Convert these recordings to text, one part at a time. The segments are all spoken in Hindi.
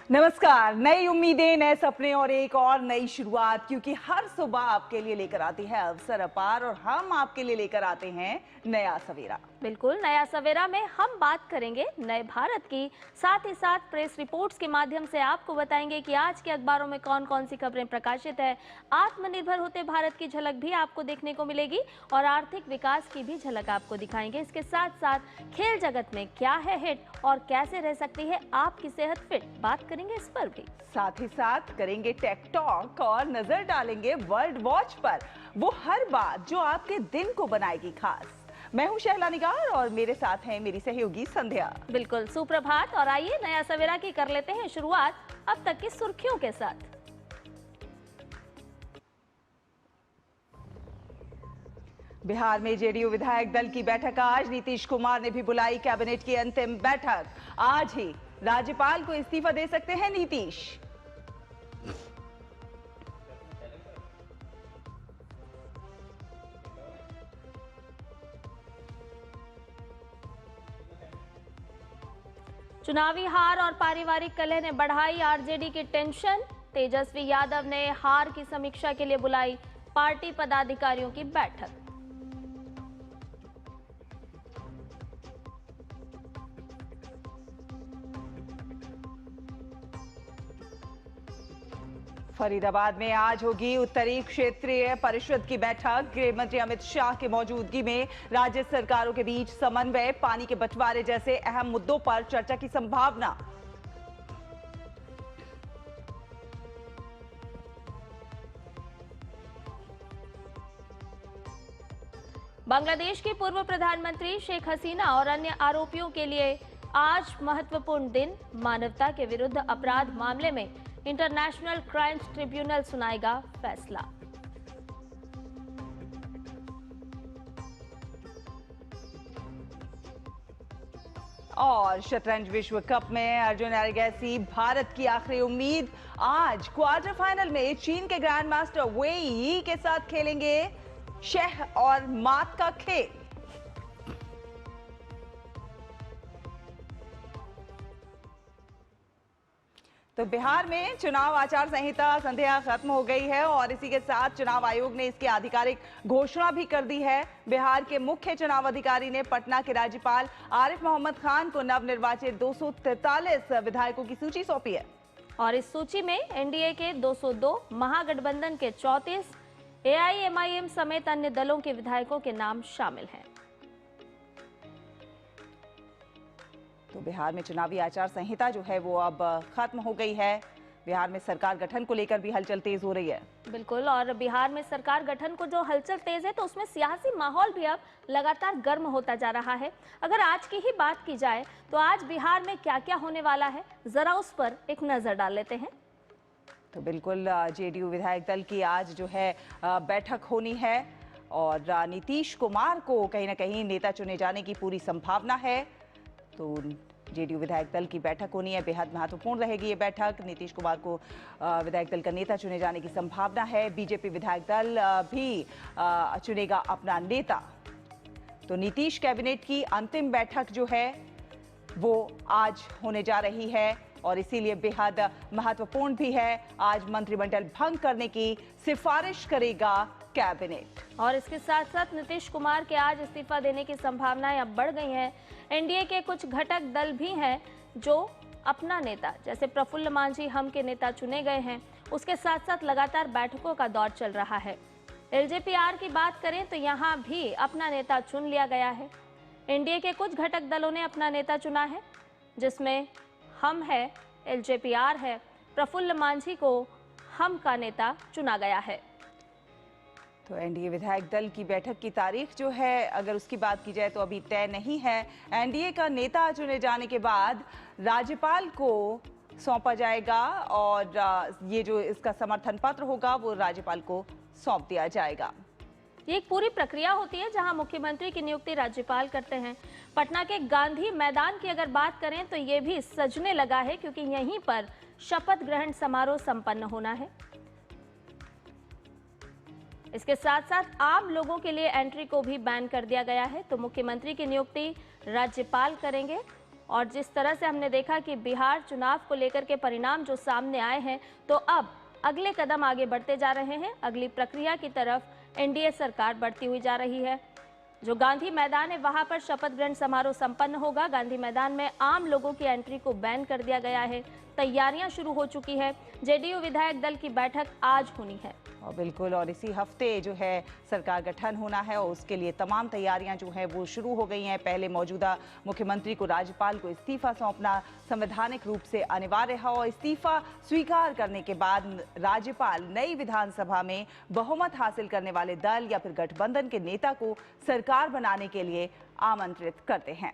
नमस्कार। नई उम्मीदें, नए सपने और एक और नई शुरुआत, क्योंकि हर सुबह आपके लिए लेकर आती है अवसर अपार और हम आपके लिए लेकर आते हैं नया सवेरा। बिल्कुल, नया सवेरा में हम बात करेंगे नए भारत की, साथ ही साथ प्रेस रिपोर्ट्स के माध्यम से आपको बताएंगे कि आज के अखबारों में कौन कौन सी खबरें प्रकाशित है। आत्मनिर्भर होते भारत की झलक भी आपको देखने को मिलेगी और आर्थिक विकास की भी झलक आपको दिखाएंगे। इसके साथ साथ खेल जगत में क्या है हिट और कैसे रह सकती है आपकी सेहत फिट, बात करेंगे इस पर भी। साथ ही साथ करेंगे टेक टॉक और नजर डालेंगे वर्ल्ड वॉच पर, वो हर बात जो आपके दिन को बनाएगी खास। मैं हूं शहला निगार और मेरे साथ हैं मेरी सहयोगी संध्या। बिल्कुल, सुप्रभात। और आइए नया सवेरा की कर लेते हैं शुरुआत अब तक की सुर्खियों के साथ। बिहार में जेडीयू विधायक दल की बैठक आज, नीतीश कुमार ने भी बुलाई कैबिनेट की अंतिम बैठक। आज ही राज्यपाल को इस्तीफा दे सकते हैं नीतीश। चुनावी हार और पारिवारिक कलह ने बढ़ाई आरजेडी की टेंशन। तेजस्वी यादव ने हार की समीक्षा के लिए बुलाई पार्टी पदाधिकारियों की बैठक। फरीदाबाद में आज होगी उत्तरी क्षेत्रीय परिषद की बैठक। गृह मंत्री अमित शाह की मौजूदगी में राज्य सरकारों के बीच समन्वय, पानी के बंटवारे जैसे अहम मुद्दों पर चर्चा की संभावना। बांग्लादेश की पूर्व प्रधानमंत्री शेख हसीना और अन्य आरोपियों के लिए आज महत्वपूर्ण दिन। मानवता के विरुद्ध अपराध मामले में इंटरनेशनल क्राइम्स ट्रिब्यूनल सुनाएगा फैसला। और शतरंज विश्व कप में अर्जुन एरगैसी भारत की आखिरी उम्मीद। आज क्वार्टर फाइनल में चीन के ग्रैंड मास्टर वेई यी के साथ खेलेंगे शह और मात का खेल। तो बिहार में चुनाव आचार संहिता संध्या खत्म हो गई है और इसी के साथ चुनाव आयोग ने इसकी आधिकारिक घोषणा भी कर दी है। बिहार के मुख्य चुनाव अधिकारी ने पटना के राज्यपाल आरिफ मोहम्मद खान को नवनिर्वाचित 243 विधायकों की सूची सौंपी है। और इस सूची में एनडीए के 202, महागठबंधन के 34, एआईएमआईएम समेत अन्य दलों के विधायकों के नाम शामिल हैं। तो बिहार में चुनावी आचार संहिता जो है वो अब खत्म हो गई है। बिहार में सरकार गठन को लेकर भी हलचल तेज हो रही है। बिल्कुल, और बिहार में सरकार गठन को जो हलचल तेज है तो उसमें सियासी माहौल भी अब लगातार गर्म होता जा रहा है। अगर आज की ही बात की जाए तो आज बिहार में क्या क्या होने वाला है, जरा उस पर एक नजर डाल लेते हैं। तो बिल्कुल, जेडीयू विधायक दल की आज जो है बैठक होनी है और नीतीश कुमार को कहीं ना कहीं नेता चुने जाने की पूरी संभावना है। तो जेडीयू विधायक दल की बैठक होनी है, बेहद महत्वपूर्ण रहेगी ये बैठक। नीतीश कुमार को विधायक दल का नेता चुने जाने की संभावना है। बीजेपी विधायक दल भी चुनेगा अपना नेता। तो नीतीश कैबिनेट की अंतिम बैठक जो है वो आज होने जा रही है और इसीलिए बेहद महत्वपूर्ण भी है। आज मंत्रिमंडल भंग करने की सिफारिश करेगा कैबिनेट। और इसके साथ साथ नीतीश कुमार के आज इस्तीफा देने की संभावनाएं अब बढ़ गई हैं। एनडीए के कुछ घटक दल भी हैं जो अपना नेता, जैसे प्रफुल्ल मांझी हम के नेता चुने गए हैं। उसके साथ साथ लगातार बैठकों का दौर चल रहा है। एलजेपीआर की बात करें तो यहाँ भी अपना नेता चुन लिया गया है। एनडीए के कुछ घटक दलों ने अपना नेता चुना है, जिसमें हम है, एलजेपीआर है, प्रफुल्ल मांझी को हम का नेता चुना गया है। तो एनडीए विधायक दल की बैठक की तारीख जो है अगर उसकी बात की जाए तो अभी तय नहीं है। एनडीए का नेता चुने जाने के बाद राज्यपाल को सौंपा जाएगा और ये जो इसका समर्थन पत्र होगा वो राज्यपाल को सौंप दिया जाएगा। ये एक पूरी प्रक्रिया होती है जहां मुख्यमंत्री की नियुक्ति राज्यपाल करते हैं। पटना के गांधी मैदान की अगर बात करें तो ये भी सजने लगा है, क्योंकि यहीं पर शपथ ग्रहण समारोह संपन्न होना है। इसके साथ साथ आम लोगों के लिए एंट्री को भी बैन कर दिया गया है। तो मुख्यमंत्री की नियुक्ति राज्यपाल करेंगे और जिस तरह से हमने देखा कि बिहार चुनाव को लेकर के परिणाम जो सामने आए हैं, तो अब अगले कदम आगे बढ़ते जा रहे हैं। अगली प्रक्रिया की तरफ एनडीए सरकार बढ़ती हुई जा रही है। जो गांधी मैदान है वहां पर शपथ ग्रहण समारोह संपन्न होगा। गांधी मैदान में आम लोगों की एंट्री को बैन कर दिया गया है। तैयारियां शुरू हो चुकी है। जेडीयू विधायक दल की बैठक आज होनी है। और बिल्कुल, और इसी हफ्ते जो है सरकार गठन होना है और उसके लिए तमाम तैयारियां जो है वो शुरू हो गई हैं। पहले मौजूदा मुख्यमंत्री को राज्यपाल को इस्तीफा सौंपना संवैधानिक रूप से अनिवार्य है और इस्तीफा स्वीकार करने के बाद राज्यपाल नई विधानसभा में बहुमत हासिल करने वाले दल या फिर गठबंधन के नेता को सरकार बनाने के लिए आमंत्रित करते हैं।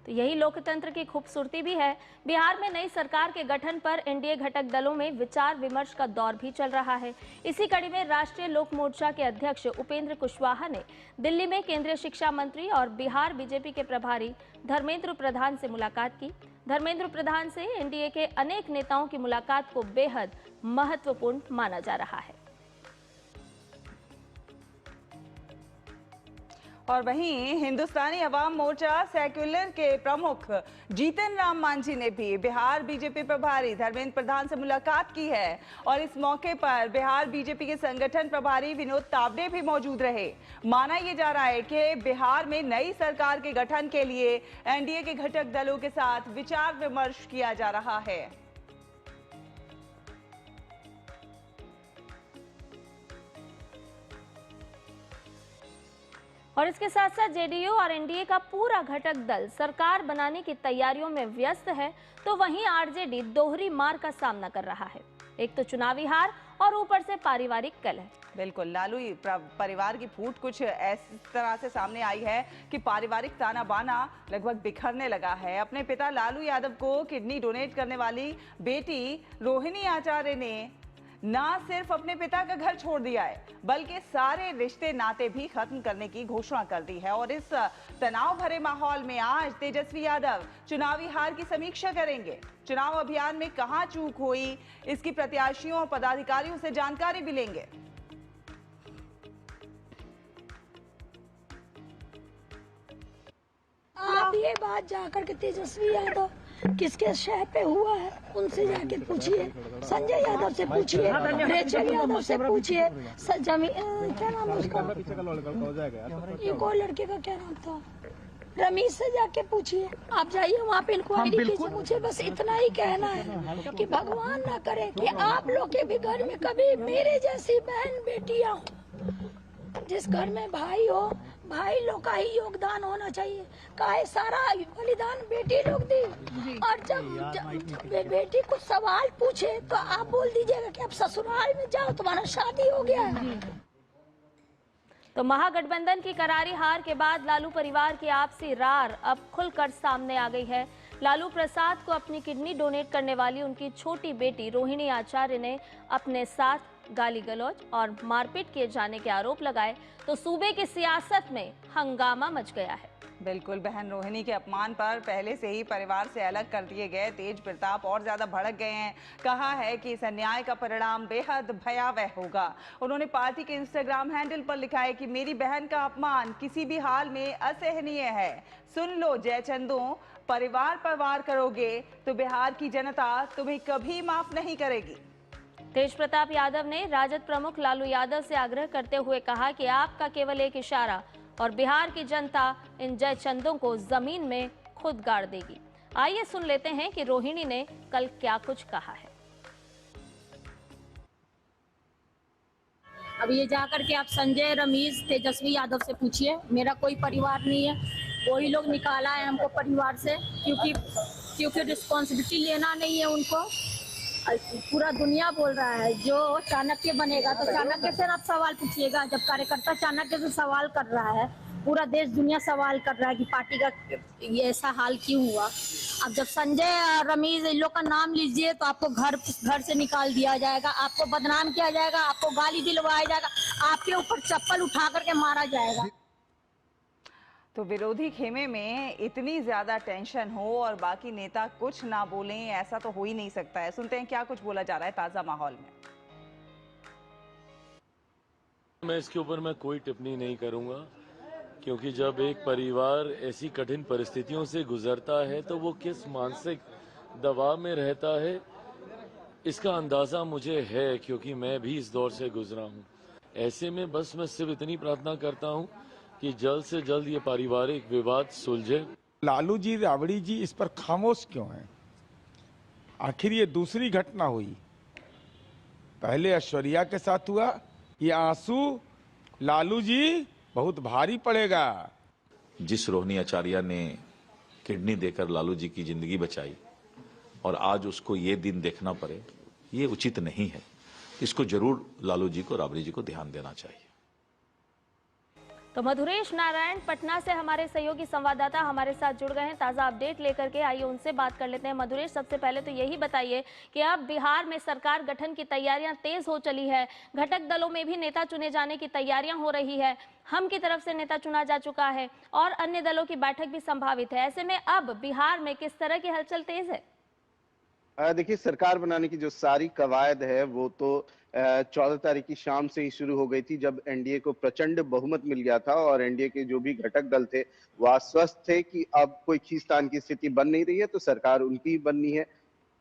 तो यही लोकतंत्र की खूबसूरती भी है। बिहार में नई सरकार के गठन पर एनडीए घटक दलों में विचार विमर्श का दौर भी चल रहा है। इसी कड़ी में राष्ट्रीय लोक मोर्चा के अध्यक्ष उपेंद्र कुशवाहा ने दिल्ली में केंद्रीय शिक्षा मंत्री और बिहार बीजेपी के प्रभारी धर्मेंद्र प्रधान से मुलाकात की। धर्मेंद्र प्रधान से एनडीए के अनेक नेताओं की मुलाकात को बेहद महत्वपूर्ण माना जा रहा है। और वहीं हिंदुस्तानी अवाम मोर्चा सेक्युलर के प्रमुख जीतन राम मांझी ने भी बिहार बीजेपी प्रभारी धर्मेंद्र प्रधान से मुलाकात की है और इस मौके पर बिहार बीजेपी के संगठन प्रभारी विनोद तावडे भी मौजूद रहे। माना यह जा रहा है कि बिहार में नई सरकार के गठन के लिए एनडीए के घटक दलों के साथ विचार विमर्श किया जा रहा है। और इसके साथ साथ जेडीयू और एनडीए का पूरा घटक दल सरकार बनाने की तैयारियों में व्यस्त है, तो वहीं आरजेडी दोहरी मार का सामना कर रहा है। एक तो चुनावी हार और ऊपर से पारिवारिक कलह। बिल्कुल, लालू परिवार की फूट कुछ इस तरह से सामने आई है कि पारिवारिक ताना बाना लगभग बिखरने लगा है। अपने पिता लालू यादव को किडनी डोनेट करने वाली बेटी रोहिणी आचार्य ने ना सिर्फ अपने पिता का घर छोड़ दिया है, बल्कि सारे रिश्ते नाते भी खत्म करने की घोषणा कर दी है। और इस तनाव भरे माहौल में आज तेजस्वी यादव चुनावी हार की समीक्षा करेंगे। चुनाव अभियान में कहां चूक हुई, इसकी प्रत्याशियों और पदाधिकारियों से जानकारी भी लेंगे। आप ये बात जाकर के तेजस्वी यादव किसके शह पे हुआ है उनसे जाके पूछिए, संजय यादव से पूछिए, रेचल यादव से पूछिए, क्या नाम है उसका, एक और लड़के का क्या नाम था, रमीश से जाके पूछिए। आप जाइए वहाँ पे इंक्वायरी कीजिए। मुझे बस इतना ही कहना है कि भगवान ना करे कि आप लोग के भी घर में कभी मेरे जैसी बहन बेटियां हो। जिस घर में भाई हो, भाई लोग का ही योगदान होना चाहिए। काहे सारा बलिदान बेटी लोग दी, और जब बेटी कुछ सवाल पूछे तो आप बोल दीजिएगा कि आप ससुराल में जाओ, तुम्हारा शादी हो गया है। तो महागठबंधन की करारी हार के बाद लालू परिवार की आपसी रार अब खुलकर सामने आ गई है। लालू प्रसाद को अपनी किडनी डोनेट करने वाली उनकी छोटी बेटी रोहिणी आचार्य ने अपने साथ गाली गलौज और मारपीट किए जाने के आरोप लगाए, तो सूबे की सियासत में हंगामा मच गया है। बिल्कुल, बहन रोहिणी के अपमान पर पहले से ही परिवार से अलग कर दिए गए तेज प्रताप और ज्यादा भड़क गए हैं। कहा है कि इस अन्याय का परिणाम बेहद भयावह होगा। उन्होंने पार्टी के इंस्टाग्राम हैंडल पर लिखा है कि मेरी बहन का अपमान किसी भी हाल में असहनीय है। सुन लो जयचंदों, परिवार पर वार करोगे तो बिहार की जनता तुम्हें कभी माफ नहीं करेगी। तेज प्रताप यादव ने राजद प्रमुख लालू यादव से आग्रह करते हुए कहा कि आपका केवल एक इशारा और बिहार की जनता इन जयचंदों को जमीन में खुद गाड़ देगी। आइए सुन लेते हैं कि रोहिणी ने कल क्या कुछ कहा है। अब ये जाकर के आप संजय, रमीश, तेजस्वी यादव से पूछिए। मेरा कोई परिवार नहीं है, वही लोग निकाला है हमको परिवार से, क्योंकि रिस्पॉन्सिबिलिटी लेना नहीं है उनको। पूरा दुनिया बोल रहा है जो चाणक्य बनेगा, तो चाणक्य से आप सवाल पूछिएगा। जब कार्यकर्ता चाणक्य से सवाल कर रहा है, पूरा देश दुनिया सवाल कर रहा है कि पार्टी का ये ऐसा हाल क्यों हुआ। अब जब संजय और रमीज इन लोग का नाम लीजिए तो आपको घर से निकाल दिया जाएगा, आपको बदनाम किया जाएगा, आपको गाली दिलवाया जाएगा, आपके ऊपर चप्पल उठा करके मारा जाएगा। तो विरोधी खेमे में इतनी ज्यादा टेंशन हो और बाकी नेता कुछ ना बोलें, ऐसा तो हो ही नहीं सकता है। सुनते हैं क्या कुछ बोला जा रहा है ताजा माहौल में। मैं इसके ऊपर कोई टिप्पणी नहीं करूंगा। क्योंकि जब एक परिवार ऐसी कठिन परिस्थितियों से गुजरता है तो वो किस मानसिक दबाव में रहता है, इसका अंदाजा मुझे है, क्योंकि मैं भी इस दौर से गुजरा हूँ। ऐसे में बस मैं सिर्फ इतनी प्रार्थना करता हूँ कि जल्द से जल्द ये पारिवारिक विवाद सुलझे। लालू जी, राबड़ी जी इस पर खामोश क्यों हैं? आखिर ये दूसरी घटना हुई, पहले ऐश्वर्या के साथ हुआ, ये आंसू लालू जी बहुत भारी पड़ेगा। जिस रोहिणी आचार्य ने किडनी देकर लालू जी की जिंदगी बचाई और आज उसको ये दिन देखना पड़े, ये उचित नहीं है। इसको जरूर लालू जी को, राबड़ी जी को ध्यान देना चाहिए। तो मधुरेश नारायण पटना से हमारे सहयोगी संवाददाता हमारे साथ जुड़ गए हैं ताज़ा अपडेट लेकर के। आइए उनसे बात कर लेते हैं। मधुरेश, सबसे पहले तो यही बताइए कि अब बिहार में सरकार गठन की तैयारियां तेज हो चली है, घटक दलों में भी नेता चुने जाने की तैयारियां हो रही है, हम की तरफ से नेता चुना जा चुका है और अन्य दलों की बैठक भी संभावित है। ऐसे में अब बिहार में किस तरह की हलचल तेज है? देखिए, सरकार बनाने की जो सारी कवायद है वो तो 14 तारीख की शाम से ही शुरू हो गई थी, जब एनडीए को प्रचंड बहुमत मिल गया था और एनडीए के जो भी घटक दल थे वो आश्वस्त थे कि अब कोई खींचतान की स्थिति बन नहीं रही है तो सरकार उनकी ही बननी है।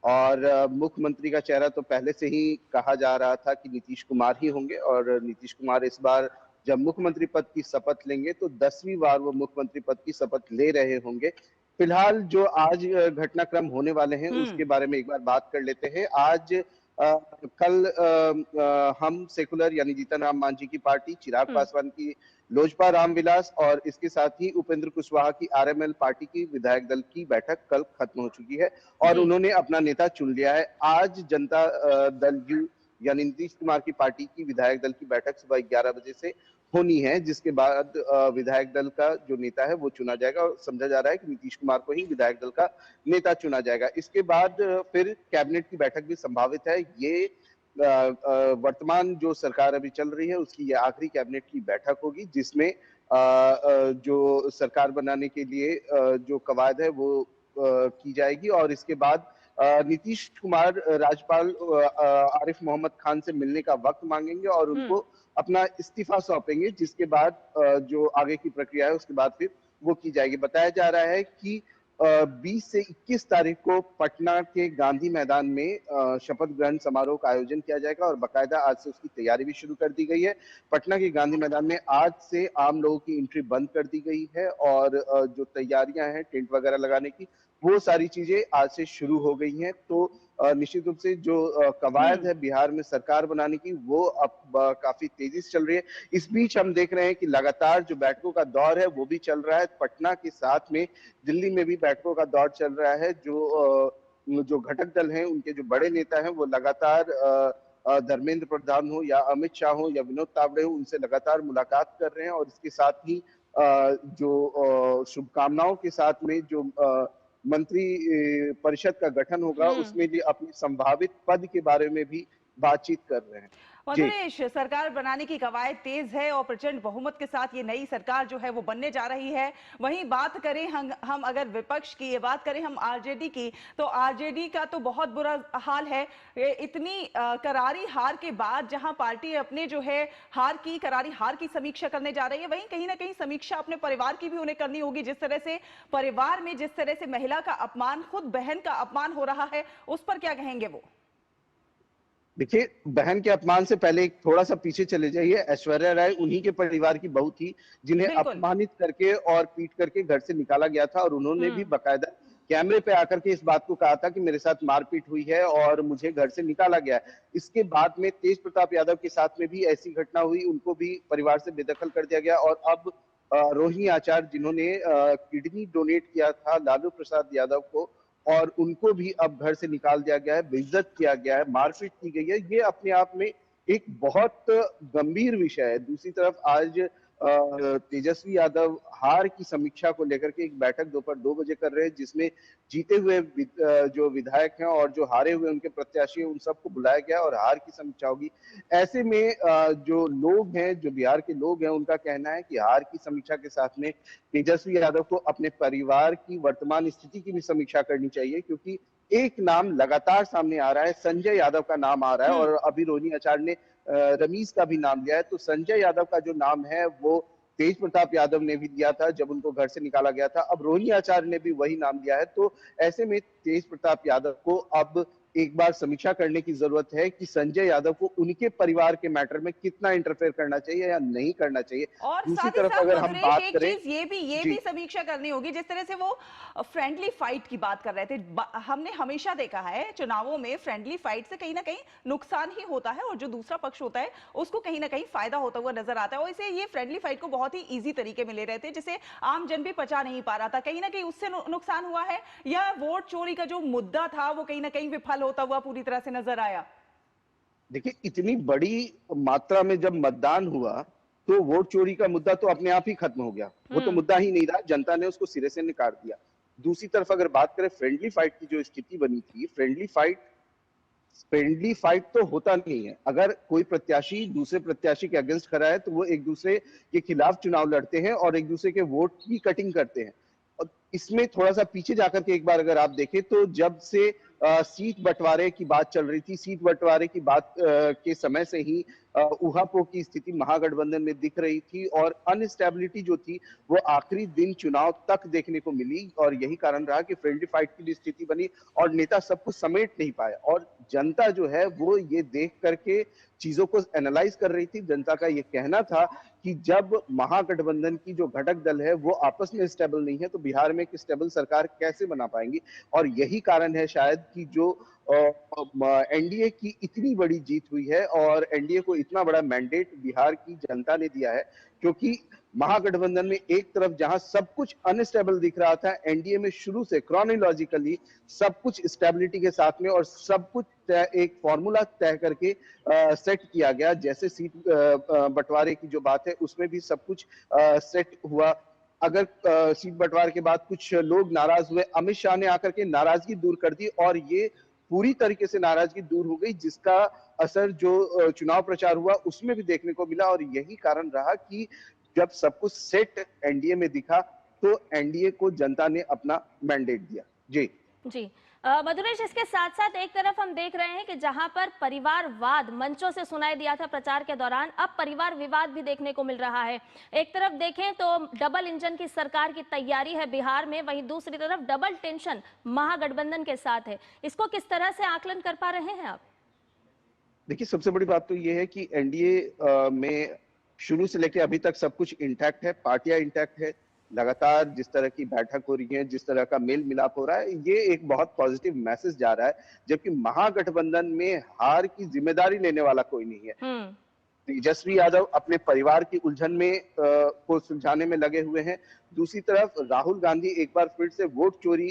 और मुख्यमंत्री का चेहरा तो पहले से ही कहा जा रहा था कि नीतीश कुमार ही होंगे और नीतीश कुमार इस बार जब मुख्यमंत्री पद की शपथ लेंगे तो 10वीं बार वो मुख्यमंत्री पद की शपथ ले रहे होंगे। फिलहाल जो आज घटनाक्रम होने वाले हैं उसके बारे में एक बार बात कर लेते हैं। आज कल हम सेकुलर यानी जीतन राम मांझी की पार्टी, चिराग पासवान की लोजपा रामविलास और इसके साथ ही उपेंद्र कुशवाहा की आरएमएल पार्टी की विधायक दल की बैठक कल खत्म हो चुकी है और उन्होंने अपना नेता चुन लिया है। आज जनता दल यू यानी नीतीश कुमार की पार्टी की विधायक दल की बैठक सुबह 11 बजे से होनी है, जिसके बाद विधायक दल का जो नेता है वो चुना जाएगा और समझा जा रहा है कि नीतीश कुमार को ही विधायक दल का नेता चुना जाएगा। इसके बाद फिर कैबिनेट की बैठक भी संभावित है। ये वर्तमान जो सरकार अभी चल रही है उसकी ये आखिरी कैबिनेट की बैठक होगी, जिसमें जो सरकार बनाने के लिए जो कवायद है वो की जाएगी और इसके बाद नीतीश कुमार राज्यपाल आरिफ मोहम्मद खान से मिलने का वक्त मांगेंगे और उनको अपना इस्तीफा सौंपेंगे, जिसके बाद जो आगे की प्रक्रिया है उसके बाद फिर वो की जाएगी। बताया जा रहा है कि 20 से 21 तारीख को पटना के गांधी मैदान में शपथ ग्रहण समारोह का आयोजन किया जाएगा और बाकायदा आज से उसकी तैयारी भी शुरू कर दी गई है। पटना के गांधी मैदान में आज से आम लोगों की एंट्री बंद कर दी गई है और जो तैयारियां हैं टेंट वगैरह लगाने की, वो सारी चीजें आज से शुरू हो गई हैं। तो निश्चित रूप से जो कवायद है बिहार में सरकार बनाने की वो अब काफी तेजी से चल रही है। इस बीच हम देख रहे हैं कि लगातार जो बैठकों का दौर है वो भी चल रहा है। पटना के साथ में दिल्ली में भी बैठकों का दौर चल रहा है। जो घटक दल हैं उनके जो बड़े नेता हैं वो लगातार धर्मेंद्र प्रधान हो या अमित शाह हो या विनोद तावड़े हो, उनसे लगातार मुलाकात कर रहे हैं और इसके साथ ही जो शुभकामनाओं के साथ में जो मंत्री परिषद का गठन होगा उसमें भी अपनी संभावित पद के बारे में भी बातचीत कर रहे हैं। मधुरेश, सरकार बनाने की कवायद तेज है और प्रचंड बहुमत के साथ ये नई सरकार जो है वो बनने जा रही है। वहीं बात करें हम अगर विपक्ष की, ये बात करें हम आरजेडी की, तो आरजेडी का तो बहुत बुरा हाल है। इतनी करारी हार के बाद जहां पार्टी अपने जो है करारी हार की समीक्षा करने जा रही है, वहीं कहीं ना कहीं समीक्षा अपने परिवार की भी उन्हें करनी होगी। जिस तरह से परिवार में जिस तरह से महिला का अपमान, खुद बहन का अपमान हो रहा है, उस पर क्या कहेंगे वो? देखिए, बहन के अपमान से पहले एक थोड़ा सा पीछे चले जाइए। ऐश्वर्या राय उन्हीं के परिवार की बहू थी जिन्हें अपमानित करके और पीट करके घर से निकाला गया था और उन्होंने भी बाकायदा कैमरे पे आकर के इस बात को कहा था कि मेरे साथ मारपीट हुई है और मुझे घर से निकाला गया है। इसके बाद में तेज प्रताप यादव के साथ में भी ऐसी घटना हुई, उनको भी परिवार से बेदखल कर दिया गया और अब रोहिणी आचार्य जिन्होंने किडनी डोनेट किया था लालू प्रसाद यादव को, और उनको भी अब घर से निकाल दिया गया है, बेइज्जत किया गया है, मारपीट की गई है। ये अपने आप में एक बहुत गंभीर विषय है। दूसरी तरफ आज तेजस्वी यादव हार की समीक्षा को लेकर के एक बैठक दोपहर 2 बजे कर रहे हैं, जिसमें जीते हुए जो विधायक हैं और जो हारे हुए उनके प्रत्याशी हैं उन सबको बुलाया गया और हार की समीक्षा होगी। ऐसे में जो लोग हैं, जो बिहार के लोग हैं, उनका कहना है कि हार की समीक्षा के साथ में तेजस्वी यादव को अपने परिवार की वर्तमान स्थिति की भी समीक्षा करनी चाहिए, क्योंकि एक नाम लगातार सामने आ रहा है, संजय यादव का नाम आ रहा है और अभी रोहिणी आचार्य ने रमीज का भी नाम लिया है। तो संजय यादव का जो नाम है वो तेज प्रताप यादव ने भी दिया था जब उनको घर से निकाला गया था, अब रोहिणी आचार्य ने भी वही नाम दिया है। तो ऐसे में तेज प्रताप यादव को अब एक बार समीक्षा करने की जरूरत है कि संजय यादव को उनके परिवार के मैटर में कितना इंटरफेयर करना चाहिए या नहीं करना चाहिए। और दूसरी साथ ही तरफ साथ अगर हम मधुरेश बात एक करें, चीज ये भी समीक्षा करनी होगी, जिस तरह से वो फ्रेंडली फाइट की बात कर रहे थे। हमने हमेशा देखा है चुनावों में फ्रेंडली फाइट से कहीं ना कहीं नुकसान ही होता है और जो दूसरा पक्ष होता है उसको कहीं ना कहीं फायदा होता हुआ नजर आता है। और इसे ये फ्रेंडली फाइट को बहुत ही इजी तरीके में ले रहे थे, जिसे आम जन भी पचा नहीं पा रहा था। कहीं ना कहीं उससे नुकसान हुआ है या वोट चोरी का जो मुद्दा था वो कहीं ना कहीं विफल होता हुआ पूरी तरह से नजर आया? देखिए, इतनी बड़ी मात्रा में जब मतदान हुआ तो वोट चोरी का मुद्दा तो अपने आप ही खत्म हो गया। वो तो मुद्दा ही नहीं रहा, जनता ने उसको सिरे से निकाल दिया। दूसरी तरफ अगर बात करें फ्रेंडली फाइट की जो स्थिति बनी थी, फ्रेंडली फाइट तो होता नहीं है। अगर कोई प्रत्याशी दूसरे प्रत्याशी के अगेंस्ट खड़ा है तो वो एक दूसरे के खिलाफ चुनाव लड़ते हैं और एक दूसरे के वोट की कटिंग करते हैं। और इसमें थोड़ा सा पीछे जाकर के एक बार अगर आप देखें तो जब से सीट बंटवारे की बात चल रही थी, सीट बंटवारे की बात के समय से ही ऊहापोह की स्थिति महागठबंधन में दिख रही थी और अनस्टेबिलिटी जो थी वो आखिरी दिन चुनाव तक देखने को मिली। और यही कारण रहा कि फ्रेंडली फाइट की भी स्थिति बनी और नेता सब कुछ समेट नहीं पाए। और जनता जो है वो ये देख करके चीजों को एनालाइज कर रही थी। जनता का ये कहना था कि जब महागठबंधन की जो घटक दल है वो आपस में स्टेबल नहीं है तो बिहार में एक स्टेबल सरकार कैसे बना पाएंगी। और यही कारण है शायद कि जो एनडीए की इतनी बड़ी जीत हुई है और एनडीए को इतना बड़ा मैंडेट बिहार की जनता ने दिया है, क्योंकि महागठबंधन में एक तरफ जहां सब कुछ अनस्टेबल दिख रहा था, एनडीए में शुरू से क्रोनोलॉजिकली सब कुछ स्टेबिलिटी के साथ में और सब कुछ एक फॉर्मूला तय करके सेट किया गया। जैसे सीट बंटवारे की जो बात है उसमें भी सब कुछ सेट हुआ। अगर सीट बंटवारे के बाद कुछ लोग नाराज हुए, अमित शाह ने आकर के नाराजगी दूर कर दी और ये पूरी तरीके से नाराजगी दूर हो गई, जिसका असर जो चुनाव प्रचार हुआ उसमें भी देखने को मिला। और यही कारण रहा कि जब सब कुछ सेट एनडीए में दिखा तो एनडीए को जनता ने अपना मैंडेट दिया। जी मधुरेश, इसके साथ साथ एक तरफ हम देख रहे हैं कि जहां पर परिवारवाद मंचों से सुनाई दिया था प्रचार के दौरान, अब परिवार विवाद भी देखने को मिल रहा है। एक तरफ देखें तो डबल इंजन की सरकार की तैयारी है बिहार में, वहीं दूसरी तरफ डबल टेंशन महागठबंधन के साथ है। इसको किस तरह से आकलन कर पा रहे हैं आप? देखिए, सबसे बड़ी बात तो ये है कि एनडीए में शुरू से लेकर अभी तक सब कुछ इंटैक्ट है, पार्टियां इंटैक्ट है। लगातार जिस तरह की बैठक हो रही है, जिस तरह का मेल मिलाप हो रहा है, ये एक बहुत पॉजिटिव मैसेज जा रहा है। जबकि महागठबंधन में हार की जिम्मेदारी लेने वाला कोई नहीं है। तेजस्वी यादव अपने परिवार की उलझन में को सुलझाने में लगे हुए हैं। दूसरी तरफ राहुल गांधी एक बार फिर से वोट चोरी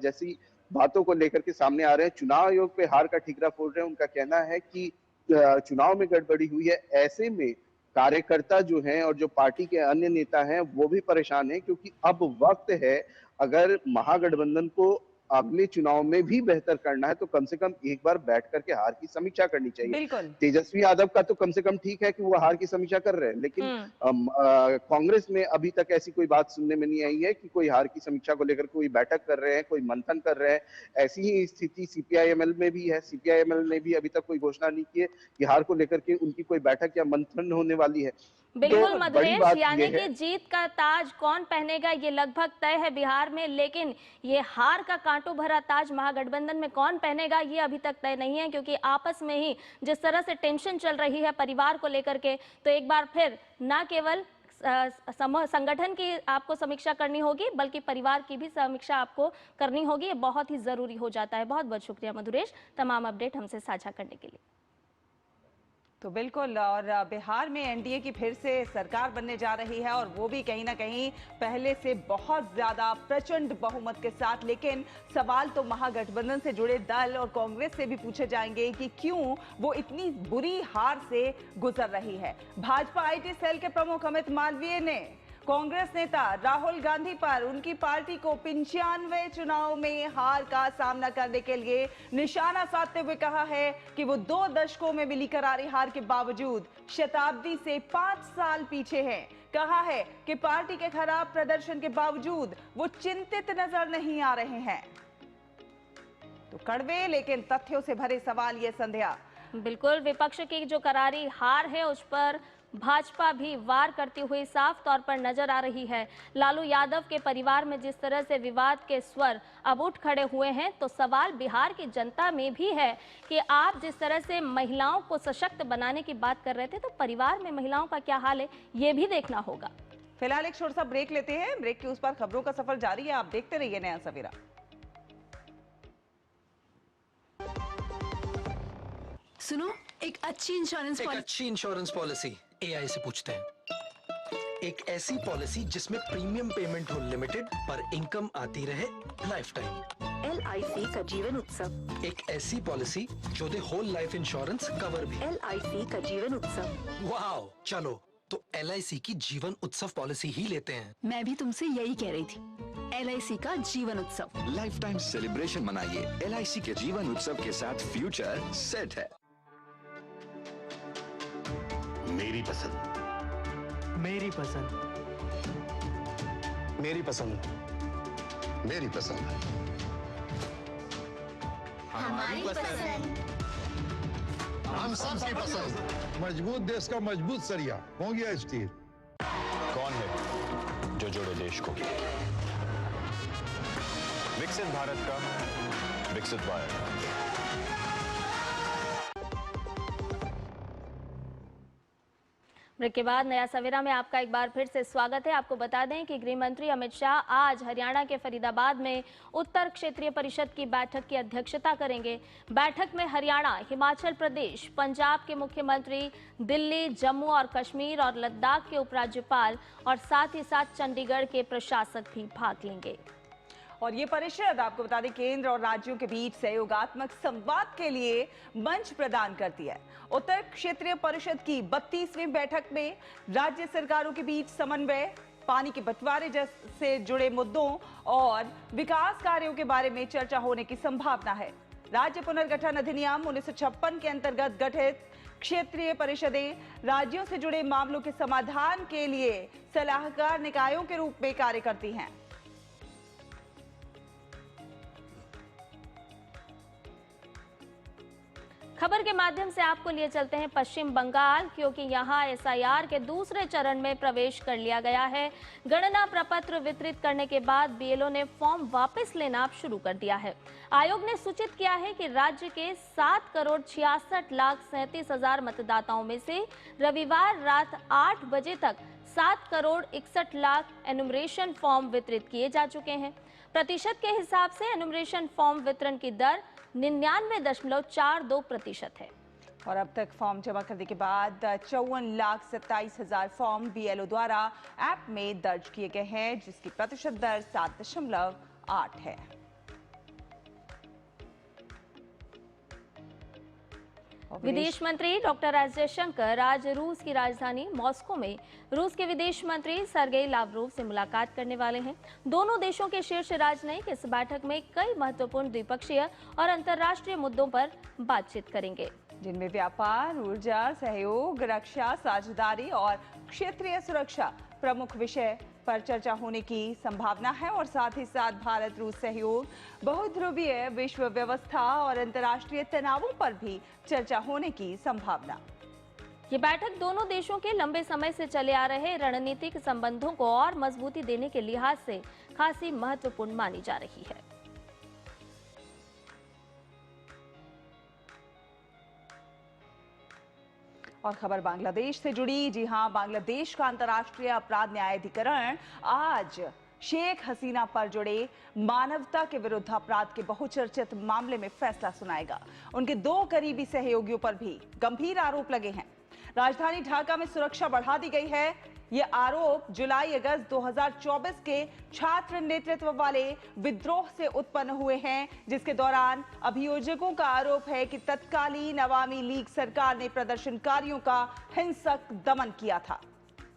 जैसी बातों को लेकर के सामने आ रहे हैं। चुनाव आयोग पे हार का ठिकरा फोड़ रहे हैं। उनका कहना है कि चुनाव में गड़बड़ी हुई है। ऐसे में कार्यकर्ता जो हैं और जो पार्टी के अन्य नेता हैं वो भी परेशान हैं, क्योंकि अब वक्त है, अगर महागठबंधन को अगले चुनाव में भी बेहतर करना है तो कम से कम एक बार बैठ करके हार की समीक्षा करनी चाहिए। तेजस्वी यादव का तो कम से कम ठीक है कि वो हार की समीक्षा कर रहे हैं, लेकिन कांग्रेस में अभी तक ऐसी कोई बात सुनने में नहीं आई है कि कोई हार की समीक्षा को लेकर कोई बैठक कर रहे हैं, कोई मंथन कर रहे हैं। ऐसी ही स्थिति सीपीआईएमएल में भी है। सीपीआईएमएल ने भी अभी तक कोई घोषणा नहीं की है कि हार को लेकर के उनकी कोई बैठक या मंथन होने वाली है। बिल्कुल मधुरेश, यानी कि जीत का ताज कौन पहनेगा ये लगभग तय है बिहार में, लेकिन ये हार का कांटों भरा ताज महागठबंधन में कौन पहनेगा ये अभी तक तय नहीं है, क्योंकि आपस में ही जिस तरह से टेंशन चल रही है परिवार को लेकर के, तो एक बार फिर ना केवल संगठन की आपको समीक्षा करनी होगी बल्कि परिवार की भी समीक्षा आपको करनी होगी। ये बहुत ही जरूरी हो जाता है। बहुत बहुत शुक्रिया मधुरेश, तमाम अपडेट हमसे साझा करने के लिए। तो बिल्कुल, और बिहार में एनडीए की फिर से सरकार बनने जा रही है और वो भी कहीं ना कहीं पहले से बहुत ज्यादा प्रचंड बहुमत के साथ। लेकिन सवाल तो महागठबंधन से जुड़े दल और कांग्रेस से भी पूछे जाएंगे कि क्यों वो इतनी बुरी हार से गुजर रही है। भाजपा आईटी सेल के प्रमुख अमित मालवीय ने कांग्रेस नेता राहुल गांधी पर उनकी पार्टी को 95 चुनाव में हार का सामना करने के लिए निशाना साधते हुए कहा है कि वो 2 दशकों में मिली करारी हार के बावजूद शताब्दी से 5 साल पीछे हैं। कहा है कि पार्टी के खराब प्रदर्शन के बावजूद वो चिंतित नजर नहीं आ रहे हैं। तो कड़वे लेकिन तथ्यों से भरे सवाल, ये संध्या। बिल्कुल, विपक्ष की जो करारी हार है उस पर भाजपा भी वार करती हुई साफ तौर पर नजर आ रही है। लालू यादव के परिवार में जिस तरह से विवाद के स्वर अब उठ खड़े हुए हैं, तो सवाल बिहार की जनता में भी है कि आप जिस तरह से महिलाओं को सशक्त बनाने की बात कर रहे थे, तो परिवार में महिलाओं का क्या हाल है, ये भी देखना होगा। फिलहाल एक छोटा सा ब्रेक लेते हैं। ब्रेक के उस पार खबरों का सफर जारी है, आप देखते रहिए नया सवेरा। सुनो, एक अच्छी इंश्योरेंस पॉलिसी एआई से पूछते हैं। एक ऐसी पॉलिसी जिसमें प्रीमियम पेमेंट हो लिमिटेड पर इनकम आती रहे लाइफ टाइम। LIC का जीवन उत्सव। एक ऐसी पॉलिसी जो दे होल लाइफ इंश्योरेंस कवर भी। LIC का जीवन उत्सव। वाओ, चलो तो LIC की जीवन उत्सव पॉलिसी ही लेते हैं। मैं भी तुमसे यही कह रही थी, LIC का जीवन उत्सव। लाइफ टाइम सेलिब्रेशन मनाइए LIC के जीवन उत्सव के साथ। फ्यूचर सेट है। मेरी पसंद, मेरी पसंद, मेरी पसंद, मेरी पसंद, हमारी पसंद, हम सबकी पसंद। मजबूत देश का मजबूत सरिया हो गया स्टील। कौन है जो जोड़े देश को? विकसित भारत का विकसित भारत। ब्रेक के बाद नया सवेरा में आपका एक बार फिर से स्वागत है। आपको बता दें कि गृह मंत्री अमित शाह आज हरियाणा के फरीदाबाद में उत्तर क्षेत्रीय परिषद की बैठक की अध्यक्षता करेंगे। बैठक में हरियाणा, हिमाचल प्रदेश, पंजाब के मुख्यमंत्री, दिल्ली, जम्मू और कश्मीर और लद्दाख के उपराज्यपाल और साथ ही साथ चंडीगढ़ के प्रशासक भी भाग लेंगे। और ये परिषद आपको बता दें केंद्र और राज्यों के बीच सहयोगात्मक संवाद के लिए मंच प्रदान करती है। उत्तर क्षेत्रीय परिषद की 32वीं बैठक में राज्य सरकारों के बीच समन्वय, पानी के बंटवारे से जुड़े मुद्दों और विकास कार्यों के बारे में चर्चा होने की संभावना है। राज्य पुनर्गठन अधिनियम 1956 के अंतर्गत गठित क्षेत्रीय परिषदें राज्यों से जुड़े मामलों के समाधान के लिए सलाहकार निकायों के रूप में कार्य करती हैं। खबर के माध्यम से आपको लिए चलते हैं पश्चिम बंगाल, क्योंकि यहां SIR के दूसरे चरण में प्रवेश कर लिया गया है। गणना प्रपत्र वितरित करने के बाद BLO ने फॉर्म वापस लेना शुरू कर दिया है। आयोग ने सूचित किया है कि राज्य के 7,66,37,000 मतदाताओं में से रविवार रात 8 बजे तक 7,61,00,000 एनुमरेशन फॉर्म वितरित किए जा चुके हैं। प्रतिशत के हिसाब से एनुमरेशन फॉर्म वितरण की दर 99.42% है। और अब तक फॉर्म जमा करने के बाद 54,27,000 फॉर्म BLO द्वारा ऐप में दर्ज किए गए हैं, जिसकी प्रतिशत दर 7.8 है। विदेश मंत्री डॉक्टर एस जयशंकर आज रूस की राजधानी मॉस्को में रूस के विदेश मंत्री सर्गेई लावरोव से मुलाकात करने वाले हैं। दोनों देशों के शीर्ष राजनयिक इस बैठक में कई महत्वपूर्ण द्विपक्षीय और अंतर्राष्ट्रीय मुद्दों पर बातचीत करेंगे, जिनमें व्यापार, ऊर्जा, सहयोग, रक्षा, साझेदारी और क्षेत्रीय सुरक्षा प्रमुख विषय पर चर्चा होने की संभावना है। और साथ ही साथ भारत रूस सहयोग, बहुध्रुवीय विश्व व्यवस्था और अंतर्राष्ट्रीय तनावों पर भी चर्चा होने की संभावना। ये बैठक दोनों देशों के लंबे समय से चले आ रहे रणनीतिक संबंधों को और मजबूती देने के लिहाज से खासी महत्वपूर्ण मानी जा रही है। और खबर बांग्लादेश से जुड़ी। जी हां, बांग्लादेश का अंतर्राष्ट्रीय अपराध न्यायाधिकरण आज शेख हसीना पर जुड़े मानवता के विरुद्ध अपराध के बहुचर्चित मामले में फैसला सुनाएगा। उनके 2 करीबी सहयोगियों पर भी गंभीर आरोप लगे हैं। राजधानी ढाका में सुरक्षा बढ़ा दी गई है। ये आरोप जुलाई-अगस्त 2024 के छात्र नेतृत्व वाले विद्रोह से उत्पन्न हुए हैं, जिसके दौरान अभियोजकों का आरोप है कि तत्कालीन अवामी लीग सरकार ने प्रदर्शनकारियों का हिंसक दमन किया था।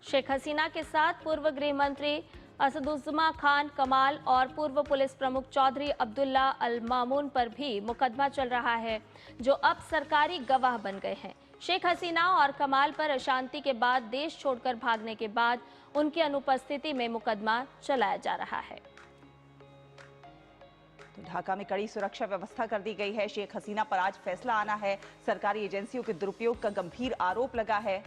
शेख हसीना के साथ पूर्व गृह मंत्री असदुज्जमा खान कमाल और पूर्व पुलिस प्रमुख चौधरी अब्दुल्ला अल मामून पर भी मुकदमा चल रहा है, जो अब सरकारी गवाह बन गए हैं। शेख हसीना और कमाल पर अशांति के बाद देश छोड़कर भागने के बाद उनकी अनुपस्थिति में मुकदमा चलाया जा रहा है। तो ढाका में कड़ी सुरक्षा व्यवस्था कर दी गई है। शेख हसीना पर आज फैसला आना है। सरकारी एजेंसियों के दुरुपयोग का गंभीर आरोप लगा है।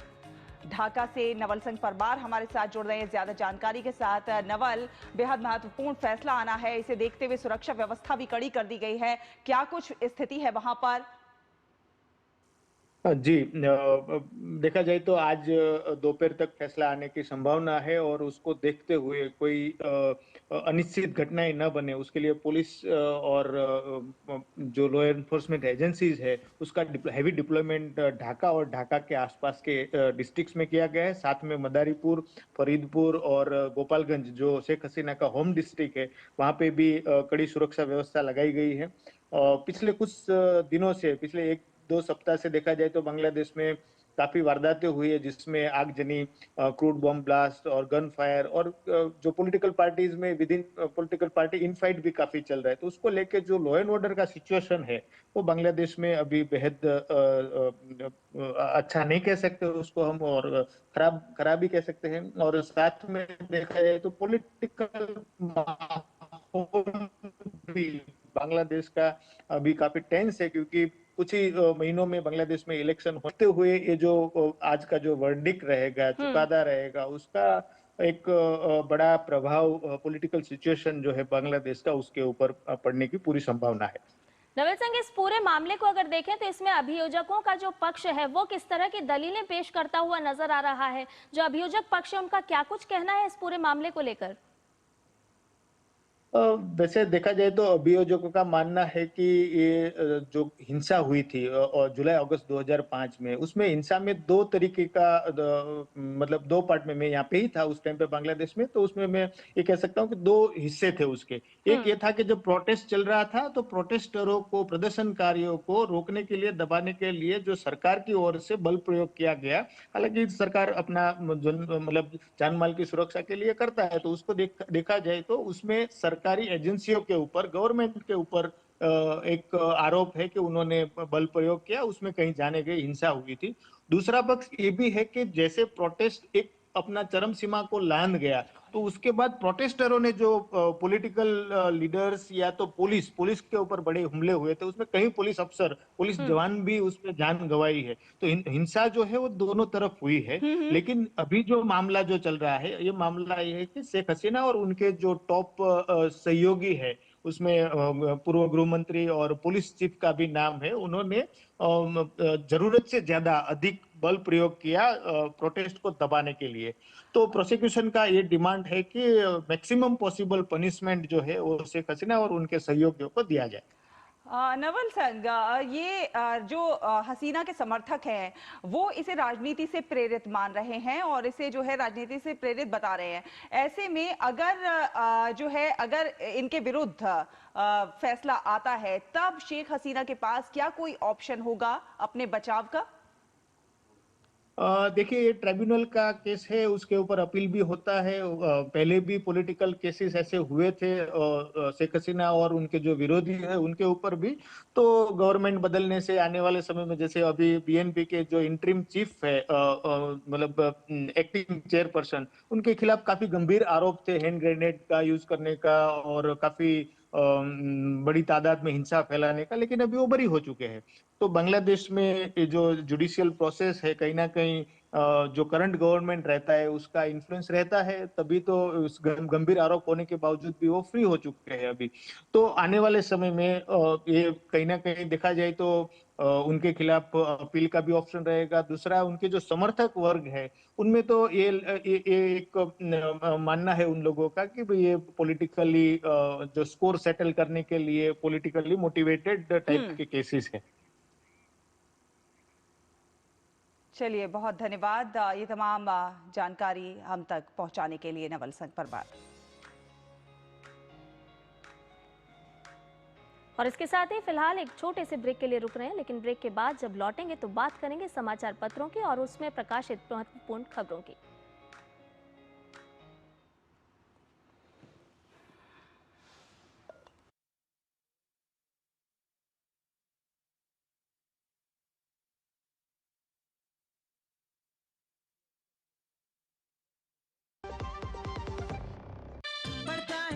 ढाका से नवल सिंह परमार हमारे साथ जुड़ रहे हैं ज्यादा जानकारी के साथ। नवल, बेहद महत्वपूर्ण फैसला आना है, इसे देखते हुए सुरक्षा व्यवस्था भी कड़ी कर दी गई है, क्या कुछ स्थिति है वहां पर? जी, देखा जाए तो आज दोपहर तक फैसला आने की संभावना है और उसको देखते हुए कोई अनिश्चित घटनाएं न बने उसके लिए पुलिस और जो लॉ एनफोर्समेंट एजेंसीज है उसका हैवी डिप्लॉयमेंट ढाका और ढाका के आसपास के डिस्ट्रिक्ट्स में किया गया है। साथ में मदारीपुर, फरीदपुर और गोपालगंज जो शेख हसीना का होम डिस्ट्रिक्ट है वहाँ पे भी कड़ी सुरक्षा व्यवस्था लगाई गई है। पिछले कुछ दिनों से, पिछले 1-2 सप्ताह से देखा जाए तो बांग्लादेश में काफी वारदातें हुई है जिसमें आगजनी, क्रूड बम ब्लास्ट और गन फायर और जो पॉलिटिकल पार्टीज में विद इन पॉलिटिकल पार्टी इनफाइट भी काफी चल रहा है। तो उसको लेके जो लॉ एंड ऑर्डर का सिचुएशन है वो बांग्लादेश में अभी बेहद अच्छा नहीं कह सकते उसको हम, और खराब ही कह सकते हैं। और साथ में देखा जाए तो पॉलिटिकल माहौल भी बांग्लादेश का अभी काफी टेंस है क्योंकि कुछ ही महीनों में बांग्लादेश में इलेक्शन होते हुए ये जो आज का जो वर्डिक्ट रहेगा, चुकादा रहेगा, उसका एक बड़ा प्रभाव पॉलिटिकल सिचुएशन जो है बांग्लादेश का उसके ऊपर पड़ने की पूरी संभावना है। नवल सिंह, इस पूरे मामले को अगर देखें तो इसमें अभियोजकों का जो पक्ष है वो किस तरह की दलीलें पेश करता हुआ नजर आ रहा है? जो अभियोजक पक्ष है उनका क्या कुछ कहना है इस पूरे मामले को लेकर? वैसे देखा जाए तो अभियोजकों का मानना है कि ये जो हिंसा हुई थी जुलाई-अगस्त 2005 में, उसमें हिंसा में 2 तरीके का मतलब 2 पार्ट में, मैं यहाँ पे ही था उस टाइम पे बांग्लादेश में, तो उसमें मैं ये कह सकता हूँ कि 2 हिस्से थे उसके। एक ये था कि जब प्रोटेस्ट चल रहा था तो प्रोटेस्टरों को, प्रदर्शनकारियों को रोकने के लिए, दबाने के लिए जो सरकार की ओर से बल प्रयोग किया गया। हालांकि सरकार अपना मतलब जान माल की सुरक्षा के लिए करता है, तो उसको देखा जाए तो उसमें सरकारी एजेंसियों के ऊपर, गवर्नमेंट के ऊपर एक आरोप है कि उन्होंने बल प्रयोग किया, उसमें कहीं जाने गई हिंसा हुई थी। दूसरा पक्ष ये भी है कि जैसे प्रोटेस्ट एक अपना चरम सीमा को लांघ गया तो उसके बाद प्रोटेस्टरों ने जो पॉलिटिकल लीडर्स या तो पुलिस के ऊपर बड़े हमले हुए थे, उसमें कई पुलिस अफसर, पुलिस जवान भी उसमें जान गंवाई है। तो हिंसा जो है वो दोनों तरफ हुई है। लेकिन अभी जो मामला जो चल रहा है, ये मामला ये है कि शेख हसीना और उनके जो टॉप सहयोगी है उसमें पूर्व गृह मंत्री और पुलिस चीफ का भी नाम है, उन्होंने जरूरत से ज्यादा अधिक बल प्रयोग किया प्रोटेस्ट को दबाने के लिए। तो प्रोसिक्यूशन का ये डिमांड है कि मैक्सिमम पॉसिबल पनिशमेंट जो है वो शेख हसीना और उनके सहयोगियों को दिया जाए। नवल सिंह, ये जो हसीना के समर्थक हैं वो इसे राजनीति से प्रेरित मान रहे हैं और इसे जो है राजनीति से प्रेरित बता रहे हैं। ऐसे में अगर जो है अगर इनके विरुद्ध फैसला आता है तब शेख हसीना के पास क्या कोई ऑप्शन होगा अपने बचाव का? देखिए, ये ट्राइब्यूनल का केस है, उसके ऊपर अपील भी होता है। पहले भी पॉलिटिकल केसेस ऐसे हुए थे शेख हसीना और उनके जो विरोधी है उनके ऊपर भी। तो गवर्नमेंट बदलने से आने वाले समय में, जैसे अभी बीएनपी के जो इंटरिम चीफ है, मतलब एक्टिंग चेयरपर्सन, उनके खिलाफ काफी गंभीर आरोप थे हैंड ग्रेनेड का यूज करने का और काफी बड़ी तादाद में हिंसा फैलाने का, लेकिन अभी वो बरी हो चुके हैं। तो बांग्लादेश में जो जुडिशियल प्रोसेस है, कहीं ना कहीं जो करंट गवर्नमेंट रहता है उसका इन्फ्लुएंस रहता है, तभी तो उस गंभीर आरोप होने के बावजूद भी वो फ्री हो चुके हैं अभी। तो आने वाले समय में ये कहीं ना कहीं देखा जाए तो उनके खिलाफ अपील का भी ऑप्शन रहेगा। दूसरा, उनके जो समर्थक वर्ग है उनमें तो ये एक मानना है उन लोगों का कि ये पॉलिटिकली जो स्कोर सेटल करने के लिए पॉलिटिकली मोटिवेटेड टाइप के केसेस है। चलिए, बहुत धन्यवाद ये तमाम जानकारी हम तक पहुंचाने के लिए नवल सिंह परमार। और इसके साथ ही फिलहाल एक छोटे से ब्रेक के लिए रुक रहे हैं, लेकिन ब्रेक के बाद जब लौटेंगे तो बात करेंगे समाचार पत्रों की और उसमें प्रकाशित महत्वपूर्ण खबरों की।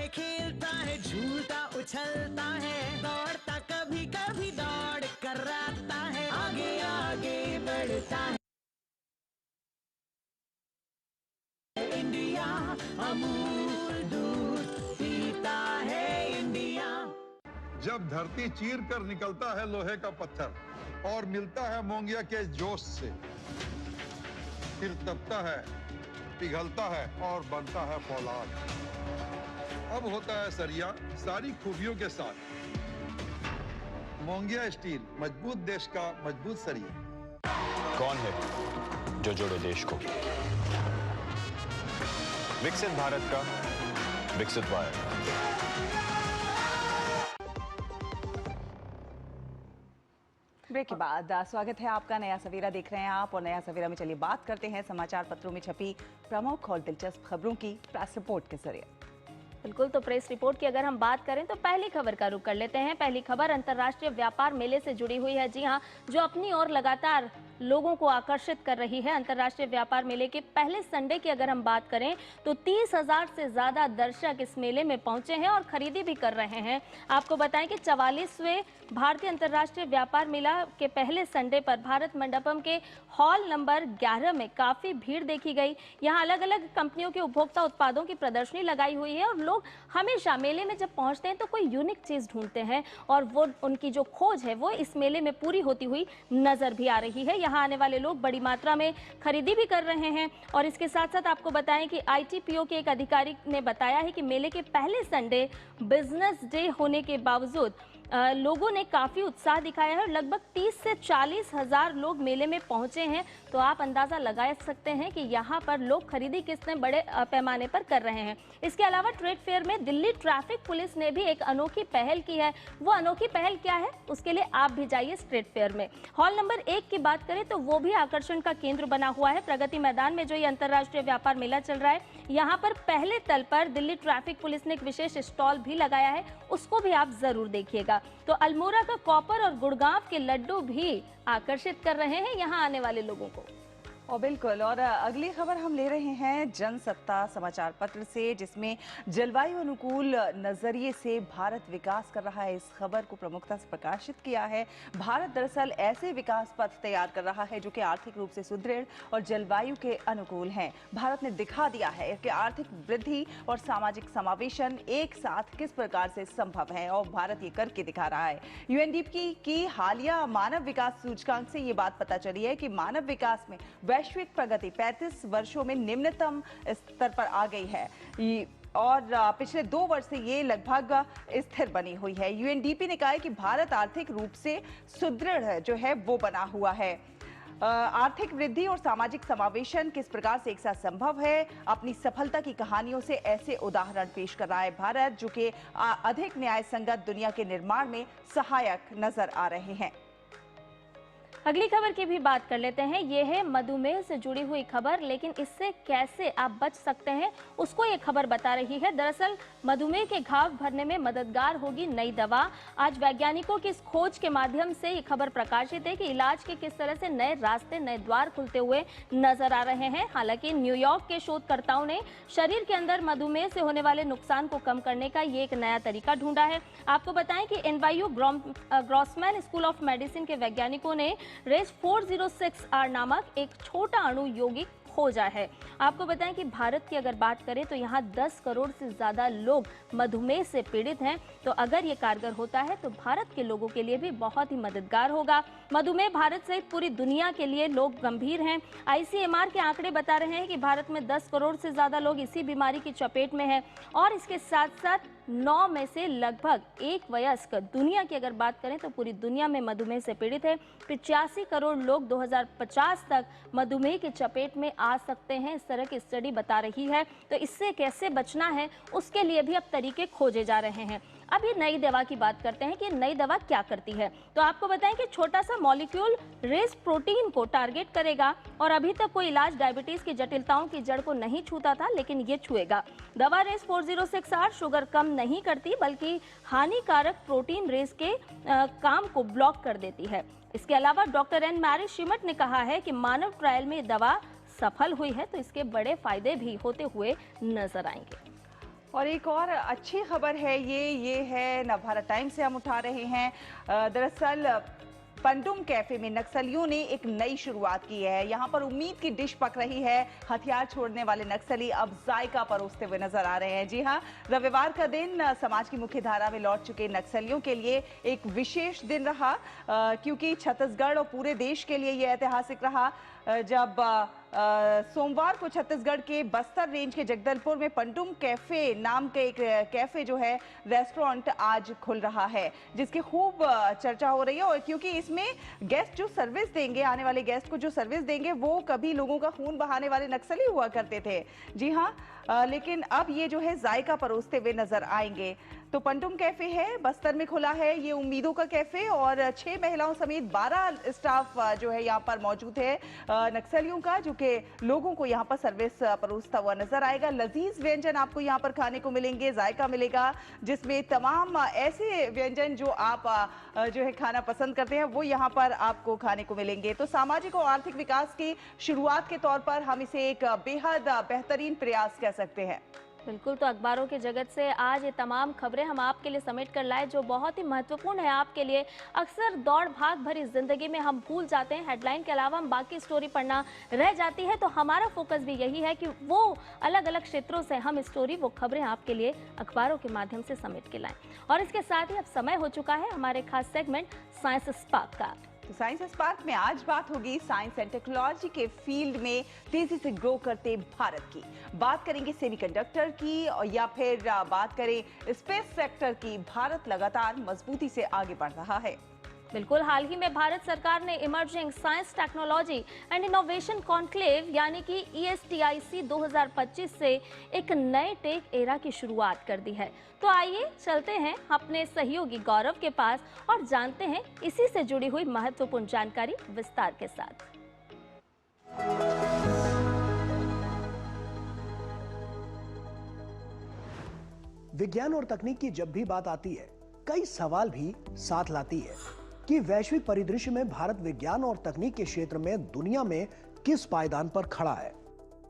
खेलता है, झूलता उछलता है, दौड़ता कभी कभी दौड़ कर आता है, आगे आगे बढ़ता है। इंडिया, अमूल दूध पीता है इंडिया। जब धरती चीर कर निकलता है लोहे का पत्थर और मिलता है मोंगिया के जोश से, फिर तपता है, पिघलता है और बनता है फौलाद। अब होता है सरिया सारी खूबियों के साथ। मोंगिया स्टील, मजबूत देश का मजबूत सरिया। कौन है जो जोड़े देश को? विकसित भारत का विकसित वायर। ब्रेक के बाद स्वागत है आपका। नया सवेरा देख रहे हैं आप और नया सवेरा में चलिए बात करते हैं समाचार पत्रों में छपी प्रमुख और दिलचस्प खबरों की प्रेस रिपोर्ट के जरिए। बिल्कुल, तो प्रेस रिपोर्ट की अगर हम बात करें तो पहली खबर का रुख कर लेते हैं। पहली खबर अंतर्राष्ट्रीय व्यापार मेले से जुड़ी हुई है। जी हां, जो अपनी ओर लगातार लोगों को आकर्षित कर रही है। अंतर्राष्ट्रीय व्यापार मेले के पहले संडे की अगर हम बात करें तो 30,000 से ज्यादा दर्शक इस मेले में पहुंचे हैं और खरीदी भी कर रहे हैं। आपको बताएं कि 44वें भारतीय अंतर्राष्ट्रीय व्यापार मेला के पहले संडे पर भारत मंडपम के हॉल नंबर 11 में काफी भीड़ देखी गई। यहाँ अलग अलग कंपनियों के उपभोक्ता उत्पादों की प्रदर्शनी लगाई हुई है और लोग हमेशा मेले में जब पहुंचते हैं तो कोई यूनिक चीज ढूंढते हैं और वो उनकी जो खोज है वो इस मेले में पूरी होती हुई नजर भी आ रही है। यहाँ आने वाले लोग बड़ी मात्रा में खरीदी भी कर रहे हैं। और इसके साथ साथ आपको बताएं कि ITPO के एक अधिकारी ने बताया है कि मेले के पहले संडे बिजनेस डे होने के बावजूद लोगों ने काफी उत्साह दिखाया है और लगभग 30 से 40 हजार लोग मेले में पहुंचे हैं। तो आप अंदाजा लगा सकते हैं कि यहाँ पर लोग खरीदी कितने बड़े पैमाने पर कर रहे हैं। इसके अलावा ट्रेड फेयर में दिल्ली ट्रैफिक पुलिस ने भी एक अनोखी पहल की है। वो अनोखी पहल क्या है उसके लिए आप भी जाइए ट्रेड फेयर में। हॉल नंबर 1 की बात करें तो वो भी आकर्षण का केंद्र बना हुआ है। प्रगति मैदान में जो ये अंतर्राष्ट्रीय व्यापार मेला चल रहा है, यहाँ पर पहले तल पर दिल्ली ट्रैफिक पुलिस ने एक विशेष स्टॉल भी लगाया है, उसको भी आप जरूर देखिएगा। तो अल्मोड़ा का कॉपर और गुड़गांव के लड्डू भी आकर्षित कर रहे हैं यहाँ आने वाले लोगों को। और बिल्कुल, और अगली खबर हम ले रहे हैं जनसत्ता समाचार पत्र से, जिसमें जलवायु अनुकूल नजरिए से भारत विकास कर रहा है। इस खबर को प्रमुखता से प्रकाशित किया है। भारत दरअसल ऐसे विकास पथ तैयार कर रहा है जो कि आर्थिक रूप से सुदृढ़ और जलवायु के अनुकूल हैं। भारत ने दिखा दिया है कि आर्थिक वृद्धि और सामाजिक समावेशन एक साथ किस प्रकार से संभव है और भारत ये करके दिखा रहा है। UNDP की हालिया मानव विकास सूचकांक से ये बात पता चली है कि मानव विकास में वैश्विक प्रगति 35 वर्षों में निम्नतम स्तर पर आ गई है और पिछले 2 वर्ष से ये लगभग स्थिर बनी हुई है। UNDP ने कहा है कि भारत आर्थिक रूप से सुदृढ़ जो है वो बना हुआ है। आर्थिक वृद्धि और सामाजिक समावेशन किस प्रकार से एक साथ संभव है, अपनी सफलता की कहानियों से ऐसे उदाहरण पेश कर रहा है भारत, जो कि अधिक न्याय संगत दुनिया के निर्माण में सहायक नजर आ रहे हैं। अगली खबर की भी बात कर लेते हैं। ये है मधुमेह से जुड़ी हुई खबर, लेकिन इससे कैसे आप बच सकते हैं उसको ये खबर बता रही है। दरअसल मधुमेह के घाव भरने में मददगार होगी नई दवा। आज वैज्ञानिकों की इस खोज के माध्यम से ये खबर प्रकाशित है कि इलाज के किस तरह से नए रास्ते, नए द्वार खुलते हुए नजर आ रहे हैं। हालांकि न्यूयॉर्क के शोधकर्ताओं ने शरीर के अंदर मधुमेह से होने वाले नुकसान को कम करने का ये एक नया तरीका ढूंढा है। आपको बताएं कि NYU Grossman school of medicine के वैज्ञानिकों ने रेस 406R नामक एक छोटा अणु यौगिक खोजा है। आपको बताएं कि भारत की अगर बात करें तो यहाँ 10 करोड़ से ज्यादा लोग मधुमेह से पीड़ित हैं। तो अगर ये कारगर होता है तो भारत के लोगों के लिए भी बहुत ही मददगार होगा। मधुमेह भारत सहित पूरी दुनिया के लिए लोग गंभीर हैं। ICMR के आंकड़े बता रहे हैं कि भारत में 10 करोड़ से ज्यादा लोग इसी बीमारी की चपेट में हैं और इसके साथ साथ 9 में से लगभग 1 वयस्क, दुनिया की अगर बात करें तो पूरी दुनिया में मधुमेह से पीड़ित है। 85 करोड़ लोग 2050 तक मधुमेह की चपेट में आ सकते हैं, इस तरह की स्टडी बता रही है। तो इससे कैसे बचना है उसके लिए भी अब तरीके खोजे जा रहे हैं। अब ये नई दवा की बात करते हैं कि नई दवा क्या करती है। तो आपको बताएं कि छोटा सा मॉलिक्यूल रेस प्रोटीन को टारगेट करेगा और अभी तक कोई इलाज डायबिटीज की जटिलताओं की जड़ को नहीं छूता था, लेकिन ये छुएगा। दवा रेस 406R शुगर कम नहीं करती बल्कि हानिकारक प्रोटीन रेस के काम को ब्लॉक कर देती है। इसके अलावा डॉक्टर एन मैरी शिमट ने कहा है कि मानव ट्रायल में दवा सफल हुई है तो इसके बड़े फायदे भी होते हुए नजर आएंगे। और एक और अच्छी खबर है ये है नवभारत टाइम्स से हम उठा रहे हैं। दरअसल पंडुम कैफे में नक्सलियों ने एक नई शुरुआत की है। यहां पर उम्मीद की डिश पक रही है। हथियार छोड़ने वाले नक्सली अब जायका परोसते हुए नजर आ रहे हैं। जी हां, रविवार का दिन समाज की मुख्य धारा में लौट चुके नक्सलियों के लिए एक विशेष दिन रहा, क्योंकि छत्तीसगढ़ और पूरे देश के लिए यह ऐतिहासिक रहा जब सोमवार को छत्तीसगढ़ के बस्तर रेंज के जगदलपुर में पंडुम कैफे नाम के एक कैफे जो है रेस्टोरेंट आज खुल रहा है, जिसकी खूब चर्चा हो रही है। और क्योंकि इसमें गेस्ट जो सर्विस देंगे, आने वाले गेस्ट को जो सर्विस देंगे, वो कभी लोगों का खून बहाने वाले नक्सली हुआ करते थे। जी हाँ, लेकिन अब ये जो है जायका परोसते हुए नजर आएंगे। तो पंडुम कैफे है, बस्तर में खुला है ये उम्मीदों का कैफे, और 6 महिलाओं समेत 12 स्टाफ जो है यहाँ पर मौजूद है नक्सलियों का, जो कि लोगों को यहाँ पर सर्विस परोसता हुआ नजर आएगा। लजीज व्यंजन आपको यहाँ पर खाने को मिलेंगे, जायका मिलेगा, जिसमें तमाम ऐसे व्यंजन जो आप जो है खाना पसंद करते हैं वो यहाँ पर आपको खाने को मिलेंगे। तो सामाजिक और आर्थिक विकास की शुरुआत के तौर पर हम इसे एक बेहद बेहतरीन प्रयास कह सकते हैं। बिल्कुल, तो अखबारों की जगत से आज ये तमाम खबरें हम आपके लिए समेट कर लाए, जो बहुत ही महत्वपूर्ण है आपके लिए। अक्सर दौड़ भाग भरी जिंदगी में हम भूल जाते हैं, हेडलाइन के अलावा हम बाकी स्टोरी पढ़ना रह जाती है। तो हमारा फोकस भी यही है कि वो अलग अलग क्षेत्रों से हम स्टोरी, वो खबरें आपके लिए अखबारों के माध्यम से समेट के लाएं। और इसके साथ ही अब समय हो चुका है हमारे खास सेगमेंट साइंस स्पार्क का। तो साइंस स्पार्क में आज बात होगी साइंस एंड टेक्नोलॉजी के फील्ड में तेजी से ग्रो करते भारत की। बात करेंगे सेमीकंडक्टर की, या फिर बात करें स्पेस सेक्टर की। भारत लगातार मजबूती से आगे बढ़ रहा है। बिल्कुल, हाल ही में भारत सरकार ने emerging science technology and innovation conclave यानी कि ESTIC 2025 से एक नए टेक एरा की शुरुआत कर दी है। तो आइए चलते हैं अपने सहयोगी गौरव के पास और जानते हैं इसी से जुड़ी हुई महत्वपूर्ण जानकारी विस्तार के साथ। विज्ञान और तकनीक की जब भी बात आती है, कई सवाल भी साथ लाती है कि वैश्विक परिदृश्य में भारत विज्ञान और तकनीक के क्षेत्र में दुनिया में किस पायदान पर खड़ा है।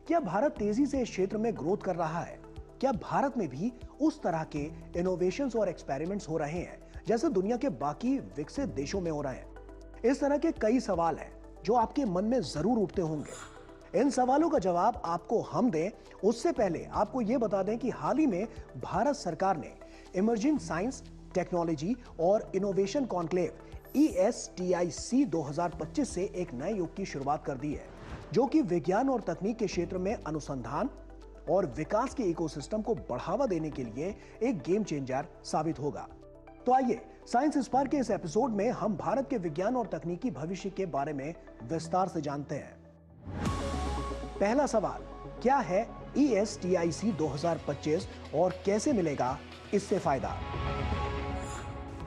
क्या भारत तेजी से इस क्षेत्र में ग्रोथ कर रहा है? क्या भारत में भी उस तरह के इनोवेशंस और एक्सपेरिमेंट्स हो रहे हैं जैसे दुनिया के बाकी विकसित देशों में हो रहे हैं? इस तरह के कई सवाल हैं जो आपके मन में जरूर उठते होंगे। इन सवालों का जवाब आपको हम दें, उससे पहले आपको यह बता दें कि हाल ही में भारत सरकार ने इमर्जिंग साइंस, टेक्नोलॉजी और इनोवेशन कॉन्क्लेव ESTIC 2025 से एक नए युग की शुरुआत कर दी है, जो कि विज्ञान और तकनीक के क्षेत्र में अनुसंधान और विकास के इकोसिस्टम को बढ़ावा देने के लिए एक गेम चेंजर साबित होगा। तो आइए साइंस स्पार्क के इस एपिसोड में हम भारत के विज्ञान और तकनीकी भविष्य के बारे में विस्तार से जानते हैं। पहला सवाल, क्या है ESTIC 2025 और कैसे मिलेगा इससे फायदा?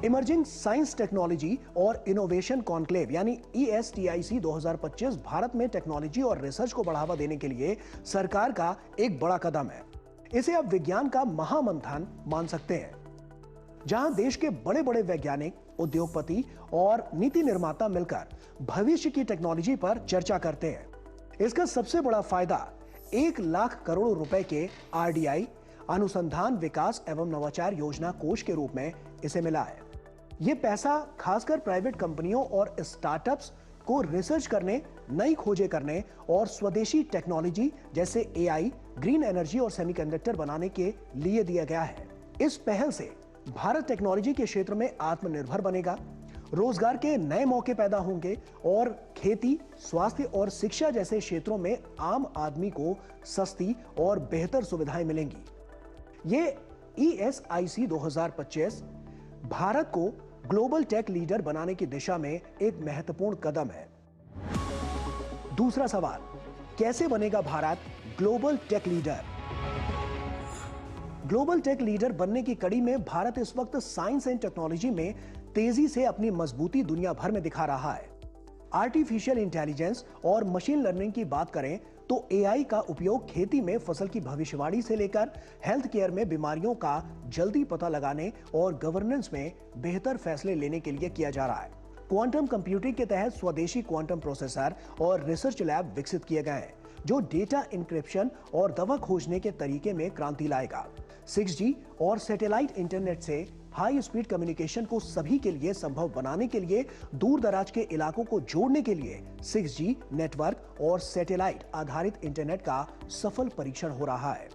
इमर्जिंग साइंस, टेक्नोलॉजी और इनोवेशन कॉन्क्लेव यानी ESTIC 2025 भारत में टेक्नोलॉजी और रिसर्च को बढ़ावा देने के लिए सरकार का एक बड़ा कदम है। इसे आप विज्ञान का महामंथन मान सकते हैं, जहां देश के बड़े बड़े वैज्ञानिक, उद्योगपति और नीति निर्माता मिलकर भविष्य की टेक्नोलॉजी पर चर्चा करते हैं। इसका सबसे बड़ा फायदा 1 लाख करोड़ रुपए के RDI अनुसंधान, विकास एवं नवाचार योजना कोष के रूप में इसे मिला है। यह पैसा खासकर प्राइवेट कंपनियों और स्टार्टअप्स को रिसर्च करने, नई खोजें करने और स्वदेशी टेक्नोलॉजी जैसे AI, ग्रीन एनर्जी और सेमीकंडक्टर बनाने के लिए दिया गया है। इस पहल से भारत टेक्नोलॉजी के क्षेत्र में आत्मनिर्भर बनेगा, रोजगार के नए मौके पैदा होंगे और खेती, स्वास्थ्य और शिक्षा जैसे क्षेत्रों में आम आदमी को सस्ती और बेहतर सुविधाएं मिलेंगी। ये ESIC 2025 भारत को ग्लोबल टेक लीडर बनाने की दिशा में एक महत्वपूर्ण कदम है। दूसरा सवाल, कैसे बनेगा Bharat global tech leader? Global tech leader बनने की कड़ी में भारत इस वक्त साइंस एंड टेक्नोलॉजी में तेजी से अपनी मजबूती दुनिया भर में दिखा रहा है। आर्टिफिशियल इंटेलिजेंस और मशीन लर्निंग की बात करें तो AI का उपयोग खेती में फसल की भविष्यवाणी से लेकर हेल्थ केयर में बीमारियों का जल्दी पता लगाने और गवर्नेंस में बेहतर फैसले लेने के लिए किया जा रहा है। क्वांटम कंप्यूटिंग के तहत स्वदेशी क्वांटम प्रोसेसर और रिसर्च लैब विकसित किए गए हैं, जो डेटा इंक्रिप्शन और दवा खोजने के तरीके में क्रांति लाएगा। 6G और सैटेलाइट इंटरनेट से हाई स्पीड कम्युनिकेशन को सभी के लिए संभव बनाने के लिए दूर दराज के इलाकों को जोड़ने के लिए 6G नेटवर्क और सैटेलाइट आधारित इंटरनेट का सफल परीक्षण हो रहा है।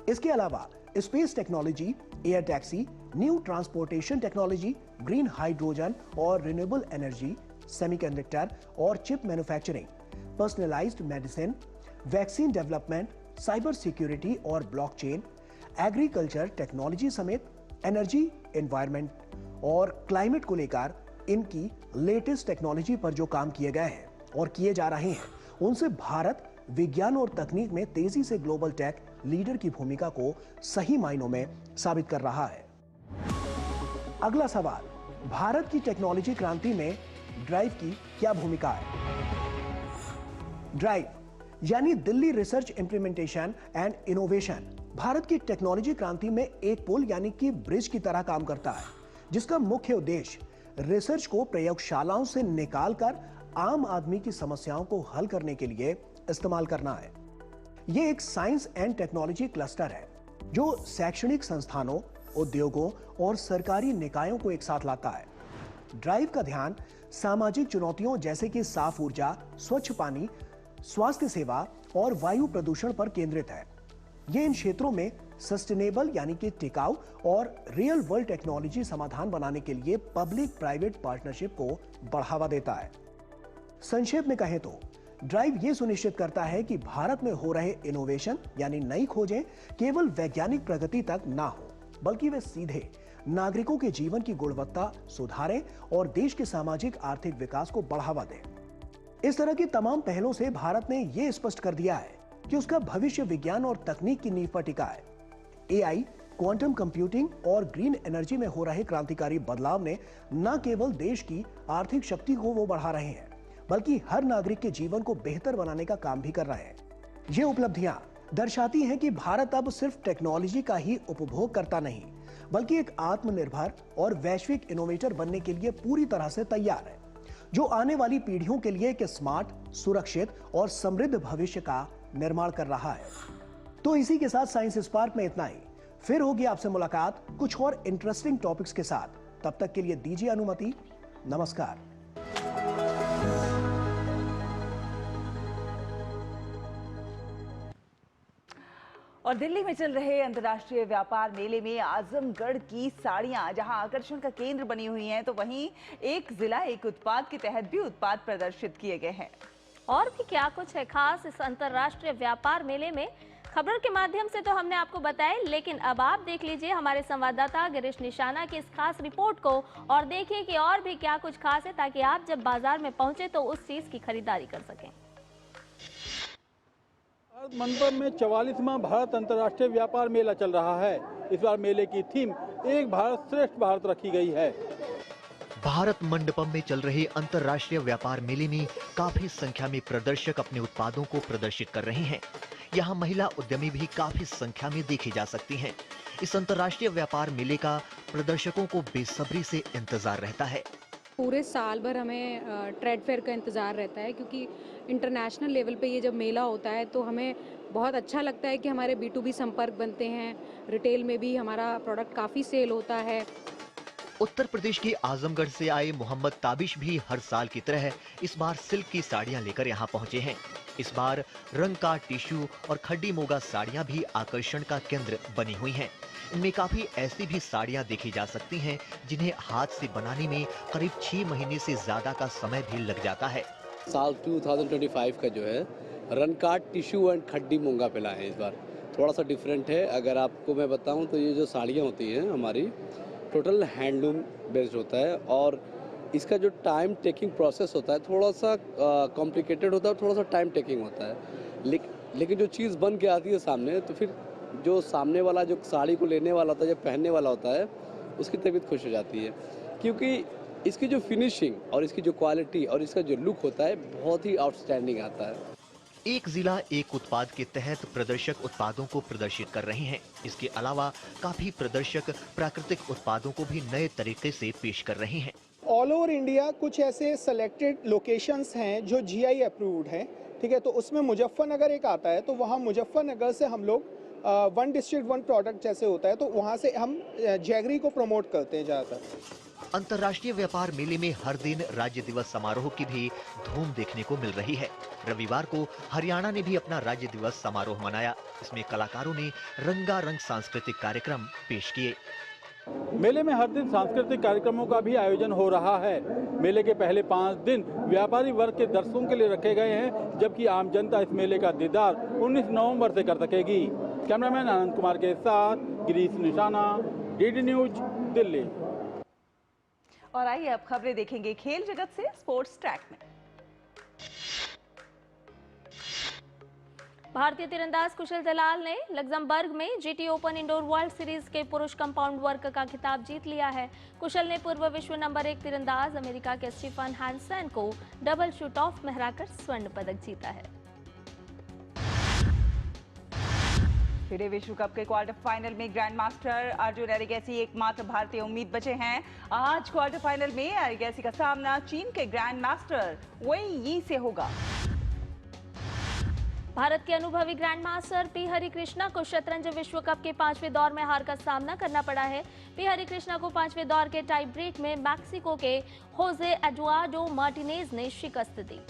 इसके अलावा space technology, air taxi, new transportation technology, green hydrogen और रिन्यूएबल एनर्जी, सेमीकंडक्टर और chip manufacturing, personalised medicine, vaccine development, cyber security और ब्लॉकचेन, एग्रीकल्चर टेक्नोलॉजी समेत एनर्जी, एनवायरनमेंट और क्लाइमेट को लेकर इनकी लेटेस्ट टेक्नोलॉजी पर जो काम किए गए हैं और किए जा रहे हैं, उनसे भारत विज्ञान और तकनीक में तेजी से ग्लोबल टेक लीडर की भूमिका को सही मायनों में साबित कर रहा है। अगला सवाल, भारत की टेक्नोलॉजी क्रांति में ड्राइव की क्या भूमिका है? ड्राइव यानी Delhi research implementation and innovation Bharat की टेक्नोलॉजी क्रांति में एक पुल यानी कि ब्रिज की तरह काम करता है, जिसका मुख्य उद्देश्य रिसर्च को प्रयोगशालाओं से निकालकर आम आदमी की समस्याओं को हल करने के लिए इस्तेमाल करना है। यह एक साइंस एंड टेक्नोलॉजी क्लस्टर है जो शैक्षणिक संस्थानों, उद्योगों और सरकारी निकायों को एक साथ लाता है। ड्राइव का ध्यान सामाजिक चुनौतियों जैसे कि साफ ऊर्जा, स्वच्छ पानी, स्वास्थ्य सेवा और वायु प्रदूषण पर केंद्रित है। यह इन क्षेत्रों में सस्टेनेबल यानी कि टिकाऊ और रियल वर्ल्ड टेक्नोलॉजी समाधान बनाने के लिए पब्लिक प्राइवेट पार्टनरशिप को बढ़ावा देता है। संक्षेप में कहें तो ड्राइव यह सुनिश्चित करता है कि भारत में हो रहे इनोवेशन यानी नई खोजें केवल वैज्ञानिक प्रगति तक ना हो, बल्कि वे सीधे नागरिकों के जीवन की गुणवत्ता सुधारें और देश के सामाजिक आर्थिक विकास को बढ़ावा दें। इस तरह की तमाम पहलों से भारत ने यह स्पष्ट कर दिया है कि उसका भविष्य विज्ञान और तकनीक की नींव पर टिका है। एआई, क्वांटम कंप्यूटिंग और ग्रीन एनर्जी में हो रहे क्रांतिकारी बदलाव ने न केवल देश की आर्थिक शक्ति को वो बढ़ा रहे हैं, बल्कि हर नागरिक के जीवन को बेहतर बनाने का काम भी कर रहे हैं। ये उपलब्धियां दर्शाती हैं कि भारत अब सिर्फ टेक्नोलॉजी का ही उपभोग करता नहीं, बल्कि एक आत्मनिर्भर और वैश्विक इनोवेटर बनने के लिए पूरी तरह से तैयार है, जो आने वाली पीढ़ियों के लिए एक स्मार्ट, सुरक्षित और समृद्ध भविष्य का निर्माण कर रहा है। तो इसी के साथ साइंस स्पार्क में इतना ही। फिर होगी आपसे मुलाकात कुछ और इंटरेस्टिंग टॉपिक्स के साथ। तब तक के लिए दीजिए अनुमति। नमस्कार। और दिल्ली में चल रहे अंतर्राष्ट्रीय व्यापार मेले में आजमगढ़ की साड़ियां जहां आकर्षण का केंद्र बनी हुई हैं, तो वहीं एक जिला एक उत्पाद के तहत भी उत्पाद प्रदर्शित किए गए हैं। और भी क्या कुछ है खास इस अंतर्राष्ट्रीय व्यापार मेले में, खबर के माध्यम से तो हमने आपको बताया, लेकिन अब आप देख लीजिए हमारे संवाददाता गिरीश निशाना की इस खास रिपोर्ट को और देखिए कि और भी क्या कुछ खास है, ताकि आप जब बाजार में पहुंचे तो उस चीज की खरीदारी कर सकें। मंडप में 44वां भारत अंतर्राष्ट्रीय व्यापार मेला चल रहा है। इस बार मेले की थीम एक भारत श्रेष्ठ भारत रखी गई है। भारत मंडपम में चल रहे अंतर्राष्ट्रीय व्यापार मेले में काफी संख्या में प्रदर्शक अपने उत्पादों को प्रदर्शित कर रहे हैं। यहाँ महिला उद्यमी भी काफी संख्या में देखी जा सकती हैं। इस अंतर्राष्ट्रीय व्यापार मेले का प्रदर्शकों को बेसब्री से इंतजार रहता है। पूरे साल भर हमें ट्रेड फेयर का इंतज़ार रहता है, क्योंकि इंटरनेशनल लेवल पे ये जब मेला होता है तो हमें बहुत अच्छा लगता है कि हमारे B2B संपर्क बनते हैं, रिटेल में भी हमारा प्रोडक्ट काफ़ी सेल होता है। उत्तर प्रदेश के आजमगढ़ से आए मोहम्मद ताबिश भी हर साल की तरह इस बार सिल्क की साड़ियां लेकर यहां पहुंचे हैं। इस बार रंग का टिश्यू और खड्डी मोगा साड़ियां भी आकर्षण का केंद्र बनी हुई हैं। इनमें काफी ऐसी भी साड़ियां देखी जा सकती हैं जिन्हें हाथ से बनाने में करीब 6 महीने से ज्यादा का समय भी लग जाता है। साल 2025 का जो है रन कार्ड टिश्यू एंड खड्डी मूंगा पिला है। इस बार थोड़ा सा डिफरेंट है। अगर आपको मैं बताऊं तो ये जो साड़ियां होती हैं हमारी टोटल हैंडलूम बेस्ड होता है, और इसका जो टाइम टेकिंग प्रोसेस होता है थोड़ा सा कॉम्प्लिकेटेड होता है, थोड़ा सा टाइम टेकिंग होता है। लेकिन जो चीज़ बन के आती है सामने, तो फिर जो सामने वाला जो साड़ी को लेने वाला होता है, जो पहनने वाला होता है, उसकी तबीयत खुश हो जाती है, क्योंकि इसकी जो फिनिशिंग और इसकी जो क्वालिटी और इसका जो लुक होता है बहुत ही आउटस्टैंडिंग आता है। एक जिला एक उत्पाद के तहत प्रदर्शक उत्पादों को प्रदर्शित कर रहे हैं। इसके अलावा काफी प्रदर्शक प्राकृतिक उत्पादों को भी नए तरीके से पेश कर रहे हैं। ऑल ओवर इंडिया कुछ ऐसे सेलेक्टेड लोकेशंस हैं जो GI अप्रूव्ड हैं, ठीक है। तो उसमें मुजफ्फरनगर एक आता है, तो वहाँ मुजफ्फरनगर से हम लोग वन डिस्ट्रिक्ट वन प्रोडक्ट जैसे होता है, तो वहाँ से हम जैगरी को प्रमोट करते हैं ज़्यादातर। अंतर्राष्ट्रीय व्यापार मेले में हर दिन राज्य दिवस समारोह की भी धूम देखने को मिल रही है। रविवार को हरियाणा ने भी अपना राज्य दिवस समारोह मनाया। इसमें कलाकारों ने रंगारंग सांस्कृतिक कार्यक्रम पेश किए। मेले में हर दिन सांस्कृतिक कार्यक्रमों का भी आयोजन हो रहा है। मेले के पहले 5 दिन व्यापारी वर्ग के दर्शकों के लिए रखे गए हैं, जबकि आम जनता इस मेले का दीदार 19 नवंबर से कर सकेगी। कैमरामैन आनंद कुमार के साथ गिरीश निशाना, डीडी न्यूज, दिल्ली। और आइए अब खबरें देखेंगे खेल जगत से स्पोर्ट्स ट्रैक में। भारतीय तीरंदाज कुशल दलाल ने लग्जमबर्ग में GT open indoor world series के पुरुष कंपाउंड वर्ग का खिताब जीत लिया है। कुशल ने पूर्व विश्व नंबर 1 तीरंदाज अमेरिका के स्टीफन हैंसन को डबल शूट ऑफ में हराकर स्वर्ण पदक जीता है। फिडे विश्व कप के क्वार्टर फाइनल में ग्रैंड मास्टर अर्जुन एरिगैसी एकमात्र भारतीय उम्मीद बचे हैं। आज क्वार्टर फाइनल में एरिगैसी का सामना चीन के ग्रैंड मास्टर वेई यी से होगा। भारत के अनुभवी ग्रैंड मास्टर पी हरिकृष्णा को शतरंज विश्व कप के 5वें दौर में हार का सामना करना पड़ा है। पी हरिकृष्णा को 5वें दौर के टाई ब्रेक में मैक्सिको के होजे एडुआर्डो मार्टिनेज ने शिकस्त दी।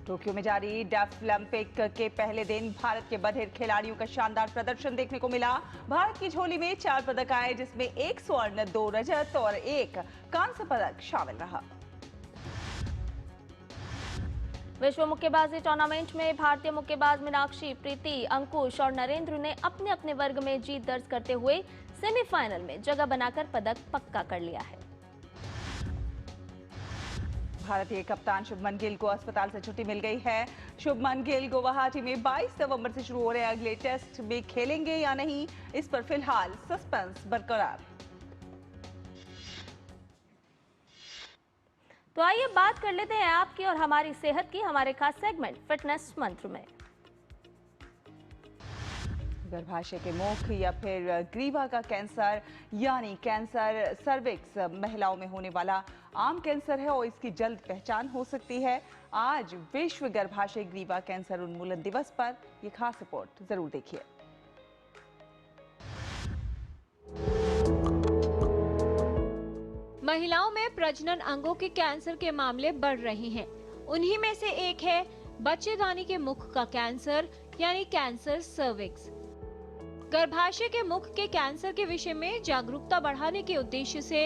टोक्यो में जारी डेफलिम्पिक के पहले दिन भारत के बधिर खिलाड़ियों का शानदार प्रदर्शन देखने को मिला। भारत की झोली में 4 पदक आए, जिसमें 1 स्वर्ण, 2 रजत और 1 कांस्य पदक शामिल रहा। विश्व मुक्केबाजी टूर्नामेंट में भारतीय मुक्केबाज मीनाक्षी, प्रीति, अंकुश और नरेंद्र ने अपने अपने वर्ग में जीत दर्ज करते हुए सेमीफाइनल में जगह बनाकर पदक पक्का कर लिया है। भारतीय कप्तान शुभमन गिल को अस्पताल से छुट्टी मिल गई है। शुभमन गिल गुवाहाटी में 22 नवंबर से शुरू हो रहे अगले टेस्ट में खेलेंगे या नहीं, इस पर फिलहाल सस्पेंस बरकरार। तो आइए बात कर लेते हैं आपकी और हमारी सेहत की, हमारे खास सेगमेंट फिटनेस मंत्र में। गर्भाशय के मुख या फिर ग्रीवा का कैंसर यानी कैंसर सर्विक्स महिलाओं में होने वाला आम कैंसर है और इसकी जल्द पहचान हो सकती है। आज विश्व गर्भाशय ग्रीवा कैंसर उन्मूलन दिवस पर ये खास रिपोर्ट जरूर देखिए। महिलाओं में प्रजनन अंगों के कैंसर के मामले बढ़ रहे हैं। उन्हीं में से एक है बच्चेदानी के मुख का कैंसर यानी कैंसर सर्विक्स। गर्भाशय के मुख के कैंसर के विषय में जागरूकता बढ़ाने के उद्देश्य से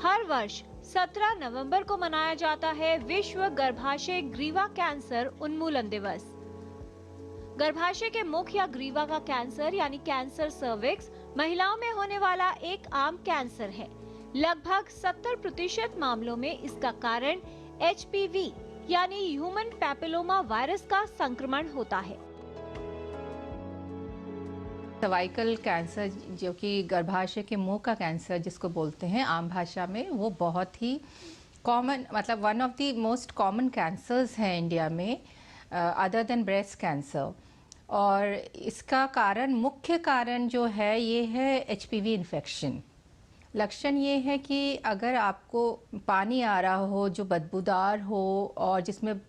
हर वर्ष 17 नवंबर को मनाया जाता है विश्व गर्भाशय ग्रीवा कैंसर उन्मूलन दिवस। गर्भाशय के मुख या ग्रीवा का कैंसर यानी कैंसर सर्विक्स महिलाओं में होने वाला एक आम कैंसर है। लगभग 70% मामलों में इसका कारण HPV यानी ह्यूमन पैपिलोमा वायरस का संक्रमण होता है। सर्वाइकल कैंसर जो कि गर्भाशय के मुंह का कैंसर जिसको बोलते हैं आम भाषा में, वो बहुत ही कॉमन, मतलब one of the most common cancers हैं इंडिया में अदर देन ब्रेस्ट कैंसर। और इसका कारण, मुख्य कारण जो है ये है HPV इन्फेक्शन। लक्षण ये है कि अगर आपको पानी आ रहा हो जो बदबूदार हो और जिसमें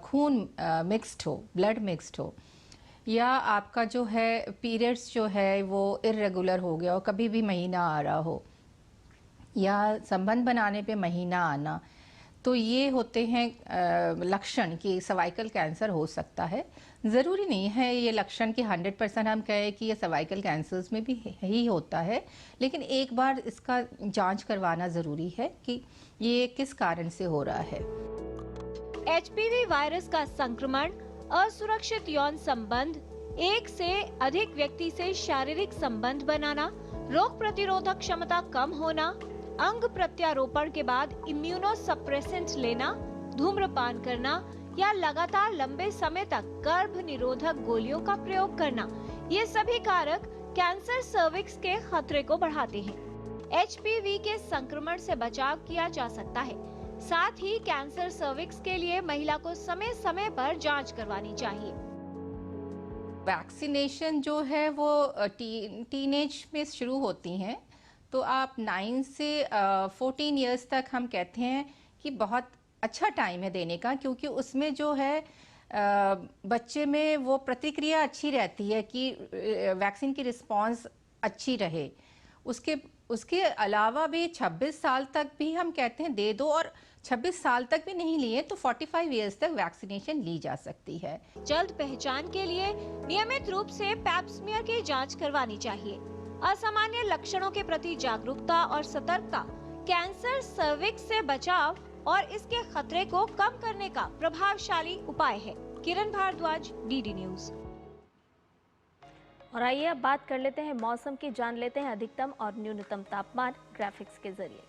खून मिक्स्ड हो, ब्लड मिक्स्ड हो, या आपका जो है पीरियड्स जो है वो इर्रेगुलर हो गया हो, कभी भी महीना आ रहा हो, या संबंध बनाने पे महीना आना, तो ये होते हैं लक्षण कि सर्वाइकल कैंसर हो सकता है। ज़रूरी नहीं है ये लक्षण कि 100% हम कहें कि ये सर्वाइकल कैंसर्स में भी ही होता है, लेकिन एक बार इसका जांच करवाना ज़रूरी है कि ये किस कारण से हो रहा है। HPV वायरस का संक्रमण, असुरक्षित यौन संबंध, एक से अधिक व्यक्ति से शारीरिक संबंध बनाना, रोग प्रतिरोधक क्षमता कम होना, अंग प्रत्यारोपण के बाद इम्यूनोसप्रेसेंट लेना, धूम्रपान करना या लगातार लंबे समय तक गर्भ निरोधक गोलियों का प्रयोग करना, ये सभी कारक कैंसर सर्विक्स के खतरे को बढ़ाते हैं। HPV के संक्रमण से बचाव किया जा सकता है। साथ ही कैंसर सर्विक्स के लिए महिला को समय समय पर जांच करवानी चाहिए। वैक्सीनेशन जो है वो टीनेज में शुरू होती हैं, तो आप 9 से 14 इयर्स तक हम कहते हैं कि बहुत अच्छा टाइम है देने का, क्योंकि उसमें जो है बच्चे में वो प्रतिक्रिया अच्छी रहती है कि वैक्सीन की रिस्पांस अच्छी रहे। उसके अलावा भी 26 साल तक भी हम कहते हैं दे दो, और 26 साल तक भी नहीं लिए तो 45 इयर्स तक वैक्सीनेशन ली जा सकती है। जल्द पहचान के लिए नियमित रूप से पैप स्मीयर की जांच करवानी चाहिए। असामान्य लक्षणों के प्रति जागरूकता और सतर्कता कैंसर सर्विक्स से बचाव और इसके खतरे को कम करने का प्रभावशाली उपाय है। किरण भारद्वाज, डीडी न्यूज। और आइए अब बात कर लेते हैं मौसम की, जान लेते हैं अधिकतम और न्यूनतम तापमान ग्राफिक्स के जरिए।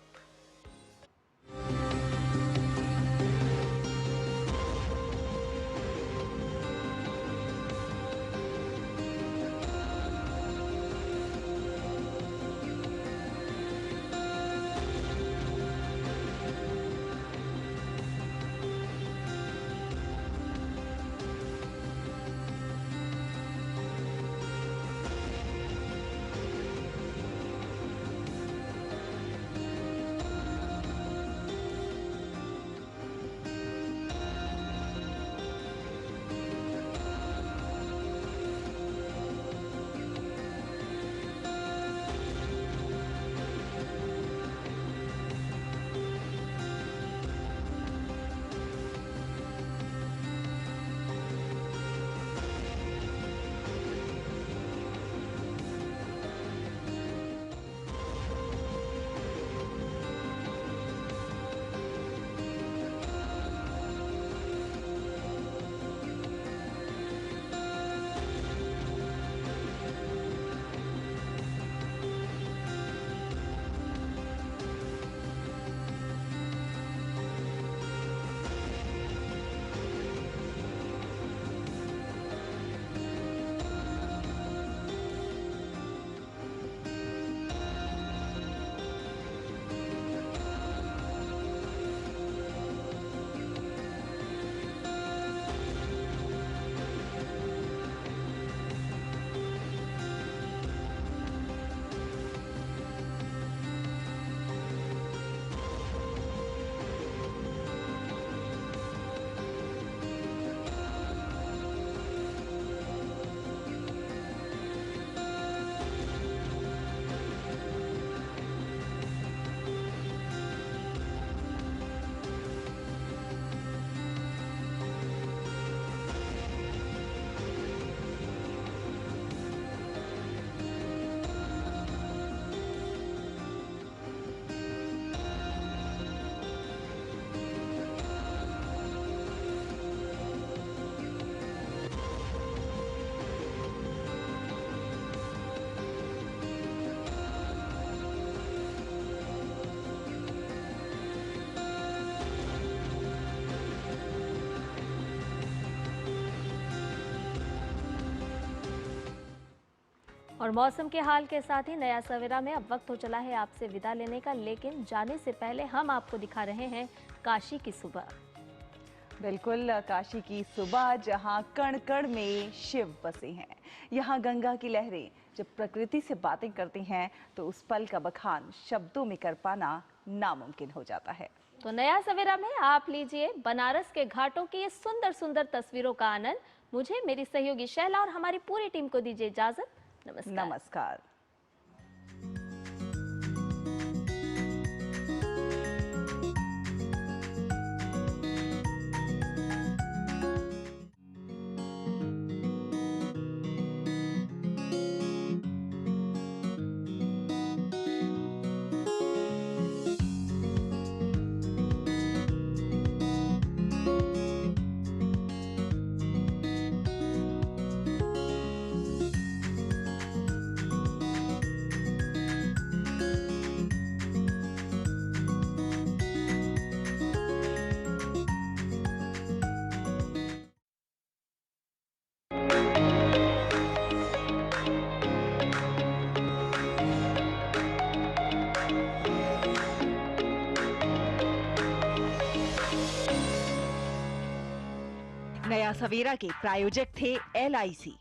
और मौसम के हाल के साथ ही नया सवेरा में अब वक्त हो चला है आपसे विदा लेने का, लेकिन जाने से पहले हम आपको दिखा रहे हैं काशी की सुबह। बिल्कुल, काशी की सुबह जहां कण कण में शिव बसे हैं। यहाँ गंगा की लहरें जब प्रकृति से बातें करती हैं तो उस पल का बखान शब्दों में कर पाना नामुमकिन हो जाता है। तो नया सवेरा में आप लीजिए बनारस के घाटों की ये सुंदर सुंदर तस्वीरों का आनंद। मुझे, मेरी सहयोगी शैला और हमारी पूरी टीम को दीजिए इजाजत। नमस्कार। नमस्कार। नया सवेरा के प्रायोजक थे LIC।